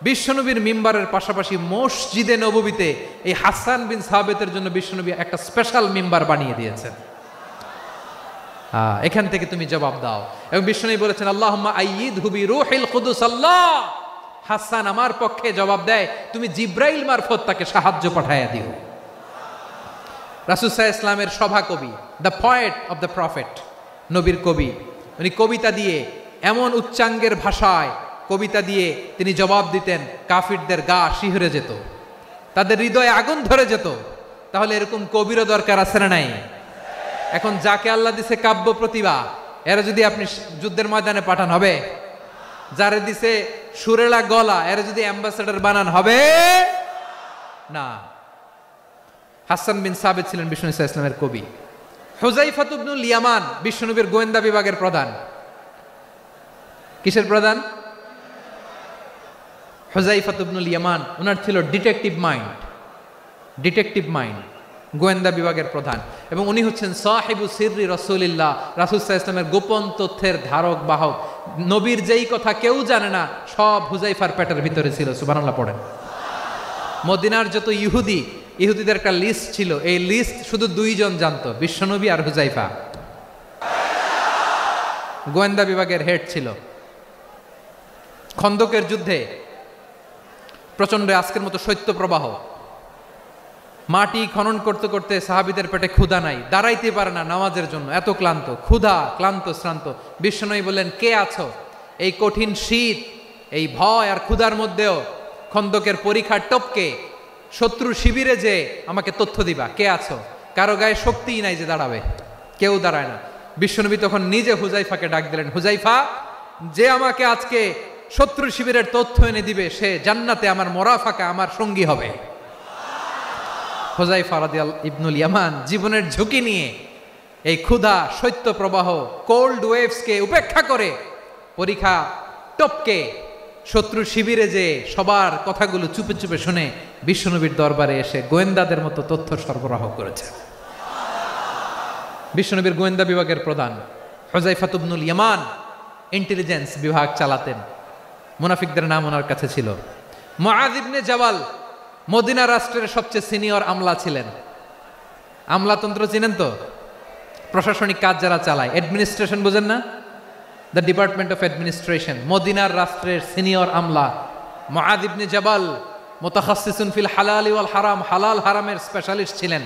বিশ্বনবীর মিম্বারের পাশাপাশি মসজিদে নববীতে এই হাসান বিন সাবেতের জন্য বিশ্বনবী একটা স্পেশাল মিম্বার বানিয়ে দিয়েছেন। এখান থেকে তুমি জবাব দাও। এবং বিশ্বনবী বলেছেন, আল্লাহুম্মা আইয়িদহু বিরূহিল কুদুস, আল্লাহ হাসান আমার পক্ষে জবাব দেয়, তুমি জিব্রাইল মারফত তাকে সাহায্য পাঠাইয়া দিও। রাসূল সাল্লাল্লাহু আলাইহি ওয়াসাল্লামের সভা কবি, the poet of the prophet, নবীর কবি। উনি কবিতা দিয়ে এমন উচ্চাঙ্গের ভাষায় কবিতা দিয়ে তিনি জবাব দিতেন, কাফিরদের গা শিহরে যেত, তাদের হৃদয়ে আগুন ধরে যেত। তাহলে এরকম কবিরও দরকার আছে না নাই? এখন যাকে আল্লাহ দিছে কাব্য প্রতিভা, এরা যদি আপনি যুদ্ধের ময়দানে পাঠান হবে? যারে দিছে সুরেলা গলা, এরা যদি অ্যাম্বাসেডর বানান হবে না। হাসান বিন সাবেত ছিলেন বিষ্ণু ইসলামের কবি। হুযায়ফা ইবনুল ইয়ামান বিশ্বনবীর গোয়েন্দা বিভাগের প্রধান। কিসের প্রধান? হুযায়ফা ইবনুল ইয়ামান। ওনার ছিল ডিটেকটিভ মাইন্ড, গোয়েন্দা বিভাগের প্রধান। এবং উনি হচ্ছেন সাহিবু সিররি রাসূলিল্লাহ, রাসূল সাল্লাল্লাহু আলাইহি ওয়াসাল্লামের গোপন তথ্যের ধারক বাহক। নবীর যেই কথা কেউ জানে না, সব হুযায়ফার পেটের ভিতরে ছিল। সুবহানাল্লাহ পড়েন। মদিনার যত ইহুদিদের একটা লিস্ট ছিল, এই লিস্ট শুধু দুইজন জানতো, বিশ্বনবী আর হুযায়ফা। গোয়েন্দা বিভাগের হেড ছিল। খন্দকের যুদ্ধে প্রচন্ড আজকের মতো শৈত্য প্রবাহ, মাটি খনন করতে করতে সাহাবীদের পেটে ক্ষুধা নাই, দাঁড়াইতে পারে না নামাজের জন্য, এত ক্লান্ত, ক্লান্ত শ্রান্ত। বিশ্বনবী বললেন, কে আছো? এই কঠিন শীত, এই ভয় আর ক্ষুধার মধ্যেও খন্দকের পরীক্ষার টপকে শত্রু শিবিরে যে আমাকে তথ্য দিবা, কে আছো? কারো গায়ে শক্তিই নাই যে দাঁড়াবে, কেউ দাঁড়ায় না। বিশ্বনবী তখন নিজে হুযায়ফাকে ডাক দিলেন, হুযায়ফা, যে আমাকে আজকে শত্রু শিবিরের তথ্য এনে দিবে, সে জান্নাতে আমার মোরাফাকা, আমার সঙ্গী হবে। হুযায়ফা রাদিয়াল্লাহু ইবনুল ইয়ামান জীবনের ঝুঁকি নিয়ে এই ক্ষুধা, শৈত্য প্রবাহ, কোল্ড ওয়েভসকে উপেক্ষা করে পরীক্ষা টপকে শত্রু শিবিরে যে সবার কথাগুলো চুপে চুপে শুনে বিশ্বনবীর দরবারে এসে গোয়েন্দাদের মতো তথ্য সরবরাহ করেছে। বিশ্বনবীর গোয়েন্দা বিভাগের প্রধান হুযায়ফা ইবনুল ইয়ামান ইন্টেলিজেন্স বিভাগ চালাতেন। মুনাফিকদের নাম ওনার কাছে ছিল। মুআয ইবনে জাবাল মদিনা রাষ্ট্রের সবচেয়ে সিনিয়র আমলা ছিলেন। আমলাতন্ত্র চিনেন তো? প্রশাসনিক কাজ যারা চালায়, অ্যাডমিনিস্ট্রেশন বোঝেন না? The department of administration. মদিনার রাষ্ট্রের সিনিয়র আমলা মুআয ইবনে জাবাল মুতাখাসসিসুন ফিল হালাল ওয়াল হারাম, হালাল হারামের স্পেশালিস্ট ছিলেন।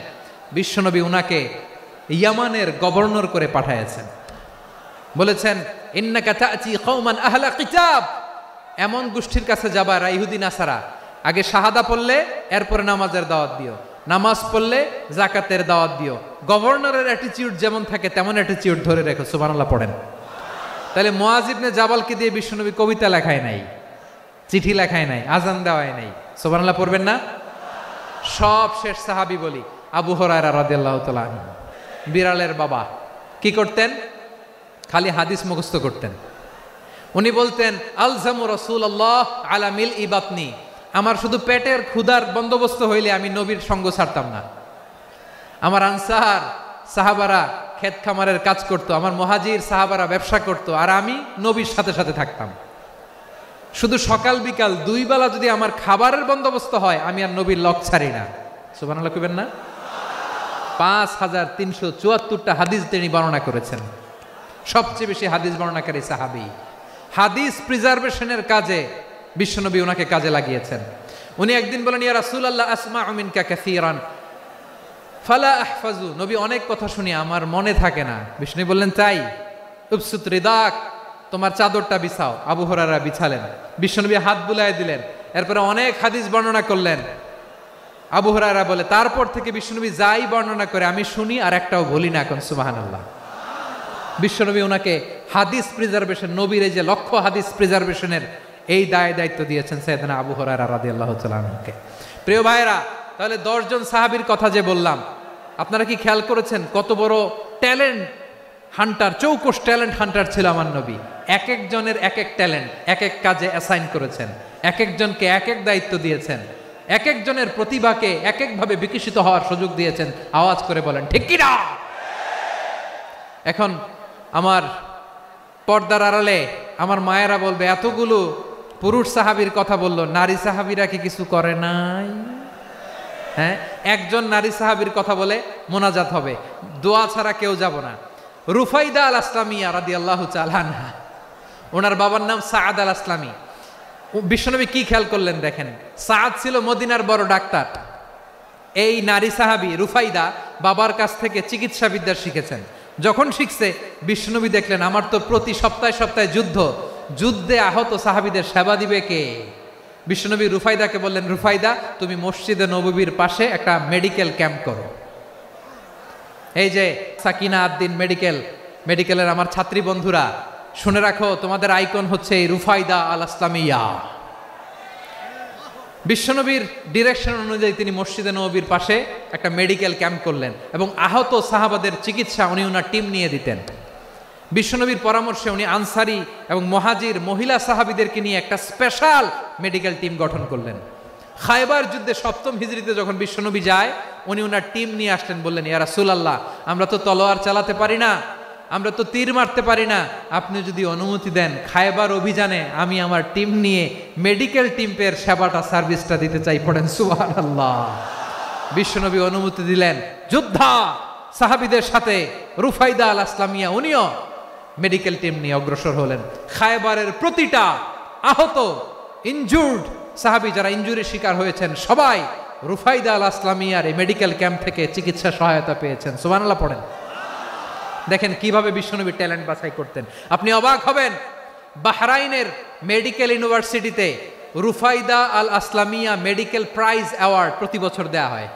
বিশ্বনবী উনাকে ইয়ামানের গভর্নর করে পাঠাইছেন। বলেছেন ইন্নাকা তা'তি কওমান আহলা কিতাব, এমন গোষ্ঠীর কাছে যাবা এরা ইহুদি নাসারা, আগে শাহাদা পড়লে এরপরে নামাজের দাওয়াত দিও, নামাজ পড়লে যাকাতের দাওয়াত দিও। গভর্নরের অ্যাটিটিউড যেমন থাকে তেমন অ্যাটিটিউড ধরে রেখো। সুবহানাল্লাহ পড়েন। তাহলে মুআয ইবনে জাবালকে দিয়ে বিশ্বনবী কবিতা লেখায় নাই, চিঠি লেখায় নাই, আজান দেওয়ায় নাই। সুবহানাল্লাহ পড়বেন না? সব শেষ সাহাবী বলি আবু হুরায়রা রাদিয়াল্লাহু তাআলা আনহু, বিড়ালের বাবা, কি করতেন? খালি হাদিস মুখস্থ করতেন। উনি বলতেন আলজামু রাসূলুল্লাহ আলা মিল ইবাতনি, আমার শুধু পেটের ক্ষুধার বন্দোবস্ত হইলে আমি নবীর সঙ্গ ছাড়তাম না। আমার আনসার সাহাবারা ক্ষেত খামারের কাজ করতো, আমার মুহাজির সাহাবারা ব্যবসা করতো, আর আমি নবীর সাথে সাথে থাকতাম। শুধু সকাল বিকাল দুই বেলা যদি আমার খাবারের বন্দোবস্ত হয় আমি আর নবীর লক ছাড়ি না। সুবহানাল্লাহ কইবেন না? 5374টা হাদিস তিনি বর্ণনা করেছেন। সবচেয়ে বেশি হাদিস বর্ণনাকারী সাহাবী। হাদিস প্রিজার্ভেশনের কাজে বিশ্বনবী ওনাকে কাজে লাগিয়েছেন। উনি একদিন বলেন ইয়া রাসূলুল্লাহ আসমাউ মিনকা কাসীরান ফালা আহফাজু, নবী অনেক কথা শুনি আমার মনে থাকে না। বিষ্ণু বললেন তাই? উবসুত রিদাক, তোমার চাদরটা বিছাও। আবু হুরায়রা বিছালেন, বিশ্বনবী হাত বুলায় দিলেন, এরপরে অনেক হাদিস বর্ণনা করলেন। আবু হুরায়রা বলে তারপর থেকে বিশ্বনবী যাই বর্ণনা করে আমি শুনি আর একটাও ভুলি না। এখন সুবহানাল্লাহ। বিশ্বনবী ওনাকে হাদিস প্রিজার্ভেশন, নবীর এই যে লক্ষ্য হাদিস প্রিজার্ভেশনের এই দায়িত্ব দিয়েছেন সাইয়েদনা আবু হুরায়রা রাদিয়াল্লাহু তাআলা আনহুকে। প্রিয় ভাইরা, তাহলে 10 জন সাহাবীর কথা যে বললাম, আপনারা কি খেয়াল করেছেন কত বড় ট্যালেন্ট হান্টার, চৌকস ট্যালেন্ট হান্টার ছিল আমার নবী। এক একজনের এক এক ট্যালেন্ট এক এক কাজে অ্যাসাইন করেছেন, এক একজনকে এক এক দায়িত্ব দিয়েছেন, এক একজনের প্রতিভাকে এক একভাবে বিকশিত হওয়ার সুযোগ দিয়েছেন। আওয়াজ করে বলেন ঠিক কি না? এখন আমার পর্দার আড়ালে আমার মায়েরা বলবে এতগুলো পুরুষ সাহাবীর কথা বললো, নারী সাহাবীরা কি কিছু করে নাই? হ্যাঁ, একজন নারী সাহাবীর কথা বলে মোনাজাত হবে, দোয়া ছাড়া কেউ যাব না। রুফাইদা আল আসলামিয়া রাদিয়াল্লাহু তাআলা আনহা, ওনার বাবার নাম সাআদ আল আসলামি। বিশ্বনবী কি খেয়াল করলেন দেখেন, সাআদ ছিল মদিনার বড় ডাক্তার। এই নারী সাহাবী রুফাইদা বাবার কাছ থেকে চিকিৎসা বিদ্যা শিখেছেন। যখন শিখছে বিশ্বনবী দেখলেন আমার তো প্রতি সপ্তাহে সপ্তাহে যুদ্ধে আহত সাহাবীদের সেবা দিবে কে? বিশ্বনবী রুফাইদাকে বললেন রুফাইদা তুমি মসজিদে নববীর পাশে একটা মেডিকেল ক্যাম্প করো। এই যে সাকিনা আদ্দিন মেডিকেলের আমার ছাত্রী বন্ধুরা শুনে রাখো, তোমাদের আইকন হচ্ছে এই রুফাইদা আল আসলামিয়া। বিশ্বনবীর ডিরেকশন অনুযায়ী তিনি মসজিদে নববীর পাশে একটা মেডিকেল ক্যাম্প করলেন এবং আহত সাহাবাদের চিকিৎসা উনি ওনার টিম নিয়ে দিতেন। বিশ্বনবীর পরামর্শে উনি আনসারি এবং মুহাজির মহিলা সাহাবীদেরকে নিয়ে একটা স্পেশাল মেডিকেল টিম গঠন করলেন। খায়বার যুদ্ধে 7ম হিজরিতে যখন বিশ্বনবী যায় উনি ওনার টিম নিয়ে আসলেন, বললেন ইয়া রাসূলুল্লাহ আমরা তো তলোয়ার চালাতে পারি না, আমরা তো তীর মারতে পারি না, আপনি যদি অনুমতি দেন খায়বার অভিযানে আমি আমার টিম নিয়ে মেডিকেল টিমের সেবাটা সার্ভিসটা দিতে চাই। পড়েন সুবহানাল্লাহ। বিশ্বনবী অনুমতি দিলেন, যোদ্ধা সাহাবীদের সাথে রুফাইদা আল আসলামিয়া উনিও মেডিকেল টিম নিয়ে অগ্রসর হলেন। খায়বারের প্রতিটা আহত ইনজুর্ড সাহাবী যারা ইনজুরির শিকার হয়েছেন সবাই রুফাইদা আল আসলামিয়ার এই মেডিকেল ক্যাম্প থেকে চিকিৎসা সহায়তা পেয়েছেন। সুবহানাল্লাহ পড়েন। দেখেন কিভাবে বিশ্বনবী ট্যালেন্ট বাছাই করতেন। আপনি অবাক হবেন, বাহরাইনের মেডিকেল ইউনিভার্সিটিতে রুফাইদা আল আসলামিয়া মেডিকেল প্রাইজ অ্যাওয়ার্ড প্রতি বছর দেয়া হয়।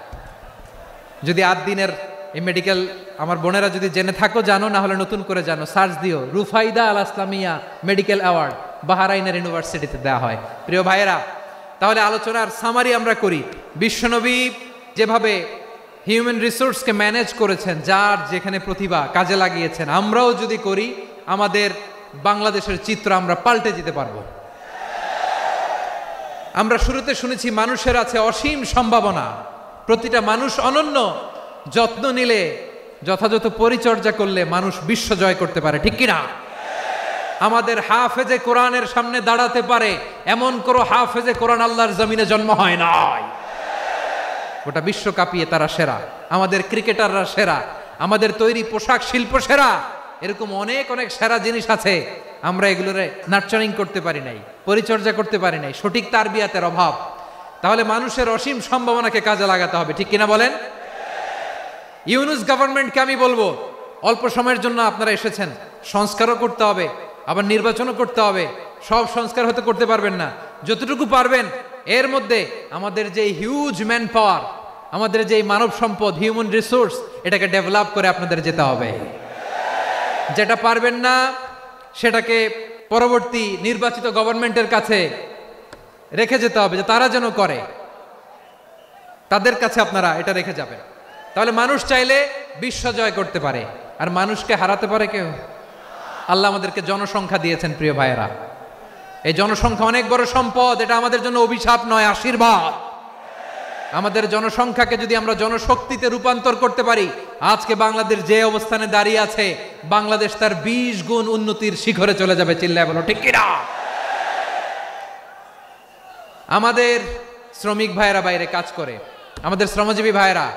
যদি 8 দিনের এই মেডিকেল আমার বোনেরা যদি জেনে থাকো জানো, না হলে নতুন করে জানো, সার্চ দিও রুফাইদা আল আসলামিয়া মেডিকেল অ্যাওয়ার্ড বাহরাইনের ইউনিভার্সিটিতে দেওয়া হয়। প্রিয় ভাইয়েরা, তাহলে আলোচনার সামারি আমরা করি। বিশ্বনবী যেভাবে হিউম্যান রিসোর্সকে ম্যানেজ করেছেন, যার যেখানে প্রতিভা কাজে লাগিয়েছেন, আমরাও যদি করি আমাদের বাংলাদেশের চিত্র আমরা পাল্টে দিতে পারবো। আমরা শুরুতে শুনেছি মানুষের আছে অসীম সম্ভাবনা, প্রতিটা মানুষ অনন্য, যত্ন নিলে, যথাযথ পরিচর্যা করলে মানুষ বিশ্ব জয় করতে পারে, ঠিক কিনা? আমাদের হাফেজে কোরআনের সামনে দাঁড়াতে পারে এমন কোন হাফেজে কোরআন আল্লাহর জমিনে জন্ম হয় নাই। গোটা বিশ্ব কাঁপিয়ে তারা সেরা, আমাদের ক্রিকেটাররা সেরা, আমাদের তৈরি পোশাক শিল্প সেরা, এরকম অনেক অনেক সেরা জিনিস আছে, আমরা এগুলোর নার্চারিং করতে পারি নাই, পরিচর্যা করতে পারি নাই, সঠিক তারবিয়াতের অভাব। তাহলে মানুষের অসীম সম্ভাবনাকে কাজে লাগাতে হবে, ঠিক কিনা বলেন? ইউনুস গভর্নমেন্টকে আমি বলবো, অল্প সময়ের জন্য আপনারা এসেছেন, সংস্কারও করতে হবে, আবার নির্বাচনও করতে হবে। সব সংস্কার হয়তো করতে পারবেন না, যতটুকু পারবেন এর মধ্যে আমাদের যে হিউজ ম্যান পাওয়ার, আমাদের যে মানব সম্পদ, হিউম্যান রিসোর্স, এটাকে ডেভেলপ করে আপনাদের যেতে হবে। যেটা পারবেন না সেটাকে পরবর্তী নির্বাচিত গভর্নমেন্টের কাছে রেখে যেতে হবে, যে তারা যেন করে, তাদের কাছে আপনারা এটা রেখে যাবেন। তাহলে মানুষ চাইলে বিশ্ব জয় করতে পারে, আর মানুষকে হারাতে পারে কেউ? আল্লাহ আমাদেরকে জনসংখ্যা দিয়েছেন প্রিয় ভাইয়েরা, এই জনসংখ্যা অনেক বড় সম্পদ, এটা আমাদের জন্য অভিশাপ নয়, আশীর্বাদ। আমাদের জনসংখ্যাকে যদি আমরা জনশক্তিতে রূপান্তর করতে পারি, আজকে বাংলাদেশ যে অবস্থানে দাঁড়িয়ে আছে, বাংলাদেশ তার 20 গুণ উন্নতির শিখরে চলে যাবে, চিল্লায় বলো ঠিক কিনা? আমাদের শ্রমিক ভাইয়েরা বাইরে কাজ করে, আমাদের শ্রমজীবী ভাইয়েরা,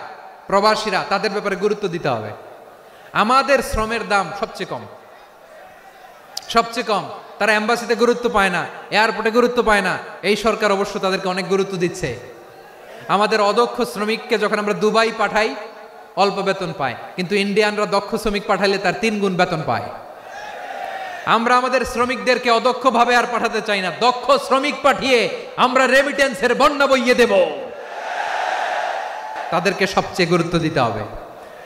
প্রবাসীরা, তাদের ব্যাপারে গুরুত্ব দিতে হবে। আমাদের শ্রমের দাম সবচেয়ে কম, সবচেয়ে কম। তারা এম্বাসিতে গুরুত্ব পায় না, এয়ারপোর্টে গুরুত্ব পায় না, এই সরকার অবশ্য তাদেরকে অনেক গুরুত্ব দিচ্ছে। আমাদের অদক্ষ শ্রমিককে যখন আমরা দুবাই পাঠাই, অল্প বেতন পায়, কিন্তু ইন্ডিয়ানরা দক্ষ শ্রমিক পাঠাইলে তার 3 গুণ বেতন পায়। আমরা আমাদের শ্রমিকদেরকে অদক্ষভাবে আর পাঠাতে চাই না, দক্ষ শ্রমিক পাঠিয়ে আমরা রেমিটেন্সের বন্যা বইয়ে দেব। তাদেরকে সবচেয়ে গুরুত্ব দিতে হবে।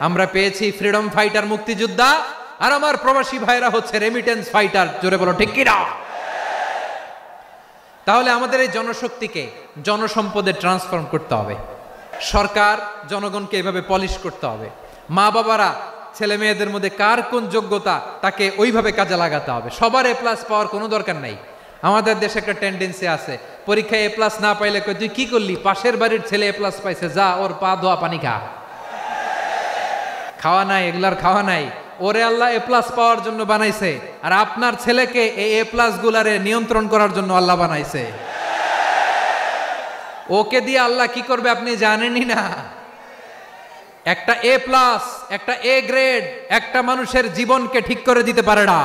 আমরা পেয়েছি ফ্রিডম ফাইটার, মুক্তিযোদ্ধা, আর আমার প্রবাসী ভাইরা হচ্ছে রেমিটেন্স ফাইটার, জোরে বলো ঠিক কিনা? তাহলে আমাদের এই জনশক্তিকে জনসম্পদে ট্রান্সফর্ম করতে হবে। সরকার জনগণকে এভাবে পলিশ করতে হবে। মা বাবারা ছেলে মেয়েদের মধ্যে কার কোন যোগ্যতা, তাকে ওইভাবে কাজে লাগাতে হবে। সবার এ প্লাস পাওয়ার কোনো দরকার নাই। আমাদের দেশে একটা টেন্ডেন্সি আছে, পরীক্ষায় এ প্লাস না পাইলে কই তুই কি করলি, পাশের বাড়ির ছেলে এ প্লাস পাইছে, যা ওর পা ধোয়া পানি খা। খাওয়া নাই, এগুলার খাওয়া নাই, ওরে আল্লাহ এ প্লাস পাওয়ার জন্য বানাইছে, আর আপনার ছেলেকে এই এ প্লাস গুলারে নিয়ন্ত্রণ করার জন্য আল্লাহ বানাইছে। ওকে দিয়ে আল্লাহ কি করবে আপনি জানেনই না। একটা এ প্লাস, একটা এ গ্রেড একটা মানুষের জীবনকে ঠিক করে দিতে পারে না।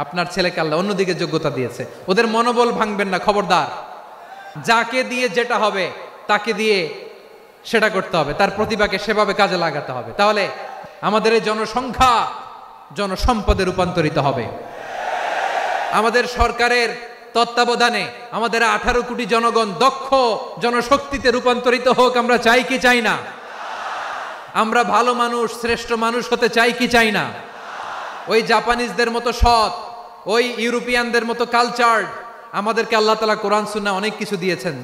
আপনার ছেলেকে আল্লাহ অন্যদিকে যোগ্যতা দিয়েছে, ওদের মনোবল ভাঙবেন না, খবরদার। যাকে দিয়ে যেটা হবে তাকে দিয়ে সেটা করতে হবে, তার প্রতিভাকে সেভাবে কাজে লাগাতে হবে। তাহলে আমাদের এই জনসংখ্যা জনসম্পদে রূপান্তরিত হবে। আমাদের সরকারের তত্ত্বাবধানে আমাদের 18 কোটি জনগণ দক্ষ জনশক্তিতে রূপান্তরিত হোক, আমরা চাই কি চাই না? আমরা ভালো মানুষ, শ্রেষ্ঠ মানুষ হতে চাই কি চাই না? ওই জাপানিজদের মতো সৎ, ওই ইউরোপিয়ানদের মতো কালচার্ড, আমাদেরকে আল্লাহ তাআলা কোরআন সুন্নাহ অনেক কিছু দিয়েছেন।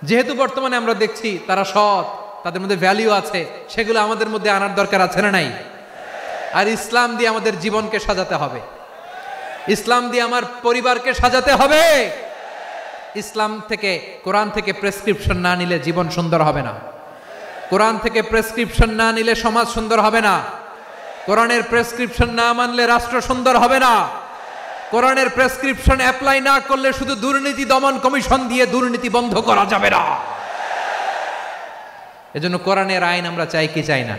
যেহেতু বর্তমানে আমরা দেখছি তারা সৎ, তাদের মধ্যে ভ্যালিউ আছে, সেগুলো আমাদের মধ্যে আনার দরকার আছে না নাই? আর ইসলাম দিয়ে আমাদের জীবনকে সাজাতে হবে, ইসলাম দিয়ে আমার পরিবারকে সাজাতে হবে। ইসলাম থেকে, কোরআন থেকে প্রেসক্রিপশন না নিলে জীবন সুন্দর হবে না। কোরআন থেকে প্রেসক্রিপশন না নিলে সমাজ সুন্দর হবে না। কোরআনের প্রেসক্রিপশন না মানলে রাষ্ট্র সুন্দর হবে না। কোরআনের প্রেসক্রিপশন অ্যাপ্লাই না করলে শুধু দুর্নীতি দমন কমিশন দিয়ে দুর্নীতি বন্ধ করা যাবে না। এজন্য কোরআনের আইন আমরা চাই কি চাই না?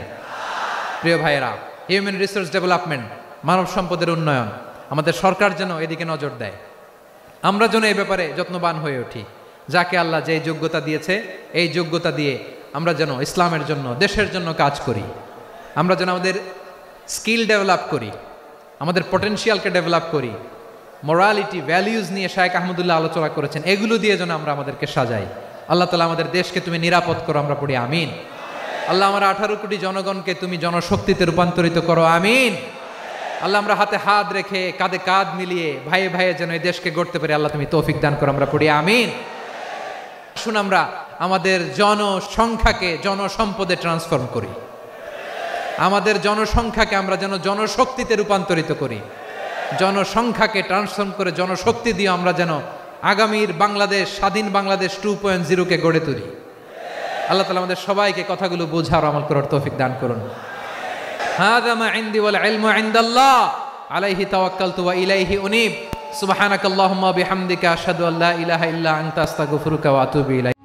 প্রিয় ভাইয়েরা, হিউম্যান রিসোর্স ডেভেলপমেন্ট, মানব সম্পদের উন্নয়ন, আমাদের সরকার যেন এদিকে নজর দেয়। আমরা যেন এই ব্যাপারে যত্নবান হয়ে উঠি। যাকে আল্লাহ যে যোগ্যতা দিয়েছে, এই যোগ্যতা দিয়ে আমরা যেন ইসলামের জন্য, দেশের জন্য কাজ করি। আমরা যেন আমাদের স্কিল ডেভেলপ করি, আমাদের পটেনশিয়ালকে ডেভেলপ করি। মোরালিটি, ভ্যালিউজ নিয়ে শায়েখ আহমদুল্লাহ আলোচনা করেছেন, এগুলো দিয়ে যেন আমরা আমাদেরকে সাজাই। আল্লাহ তাআলা আমাদের দেশকে তুমি নিরাপদ করো, আমরা পড়ি আমিন। আল্লাহ আমার 18 কোটি জনগণকে তুমি জনশক্তিতে রূপান্তরিত করো, আমিন। আল্লাহ আমরা হাতে হাত রেখে, কাঁধে কাঁধ মিলিয়ে, ভাইয়ে ভাইয়ে যেন এই দেশকে গড়তে পারি, আল্লাহ তুমি তৌফিক দান করো, আমরা পড়ি আমিন। শুন, আমরা আমাদের জনসংখ্যাকে জনসম্পদে ট্রান্সফর্ম করি। আমাদের জনসংখ্যাকে আমরা যেন জনশক্তিতে রূপান্তরিত করি। জনসংখ্যাকে ট্রান্সফর্ম করে জনশক্তি দিয়ে আমরা যেন আগামীর বাংলাদেশ, স্বাধীন বাংলাদেশ 2.0 কে গড়ে তুলি। আল্লাহ তাআলা আমাদের সবাইকে কথাগুলো বোঝার আমল করার তৌফিক দান করুন। হাযা মা ইনদি ওয়াল ইলমু ইনদাল্লাহ আলাইহি তাওয়াক্কালতু ওয়া ইলাইহি উনীব। সুবহানাকাল্লাহুম্মা ওয়া বিহামদিকা আশহাদু আল্লা ইলাহা ইল্লা আনতা আস্তাগফিরুকা ওয়া আতুবু ইলাইক।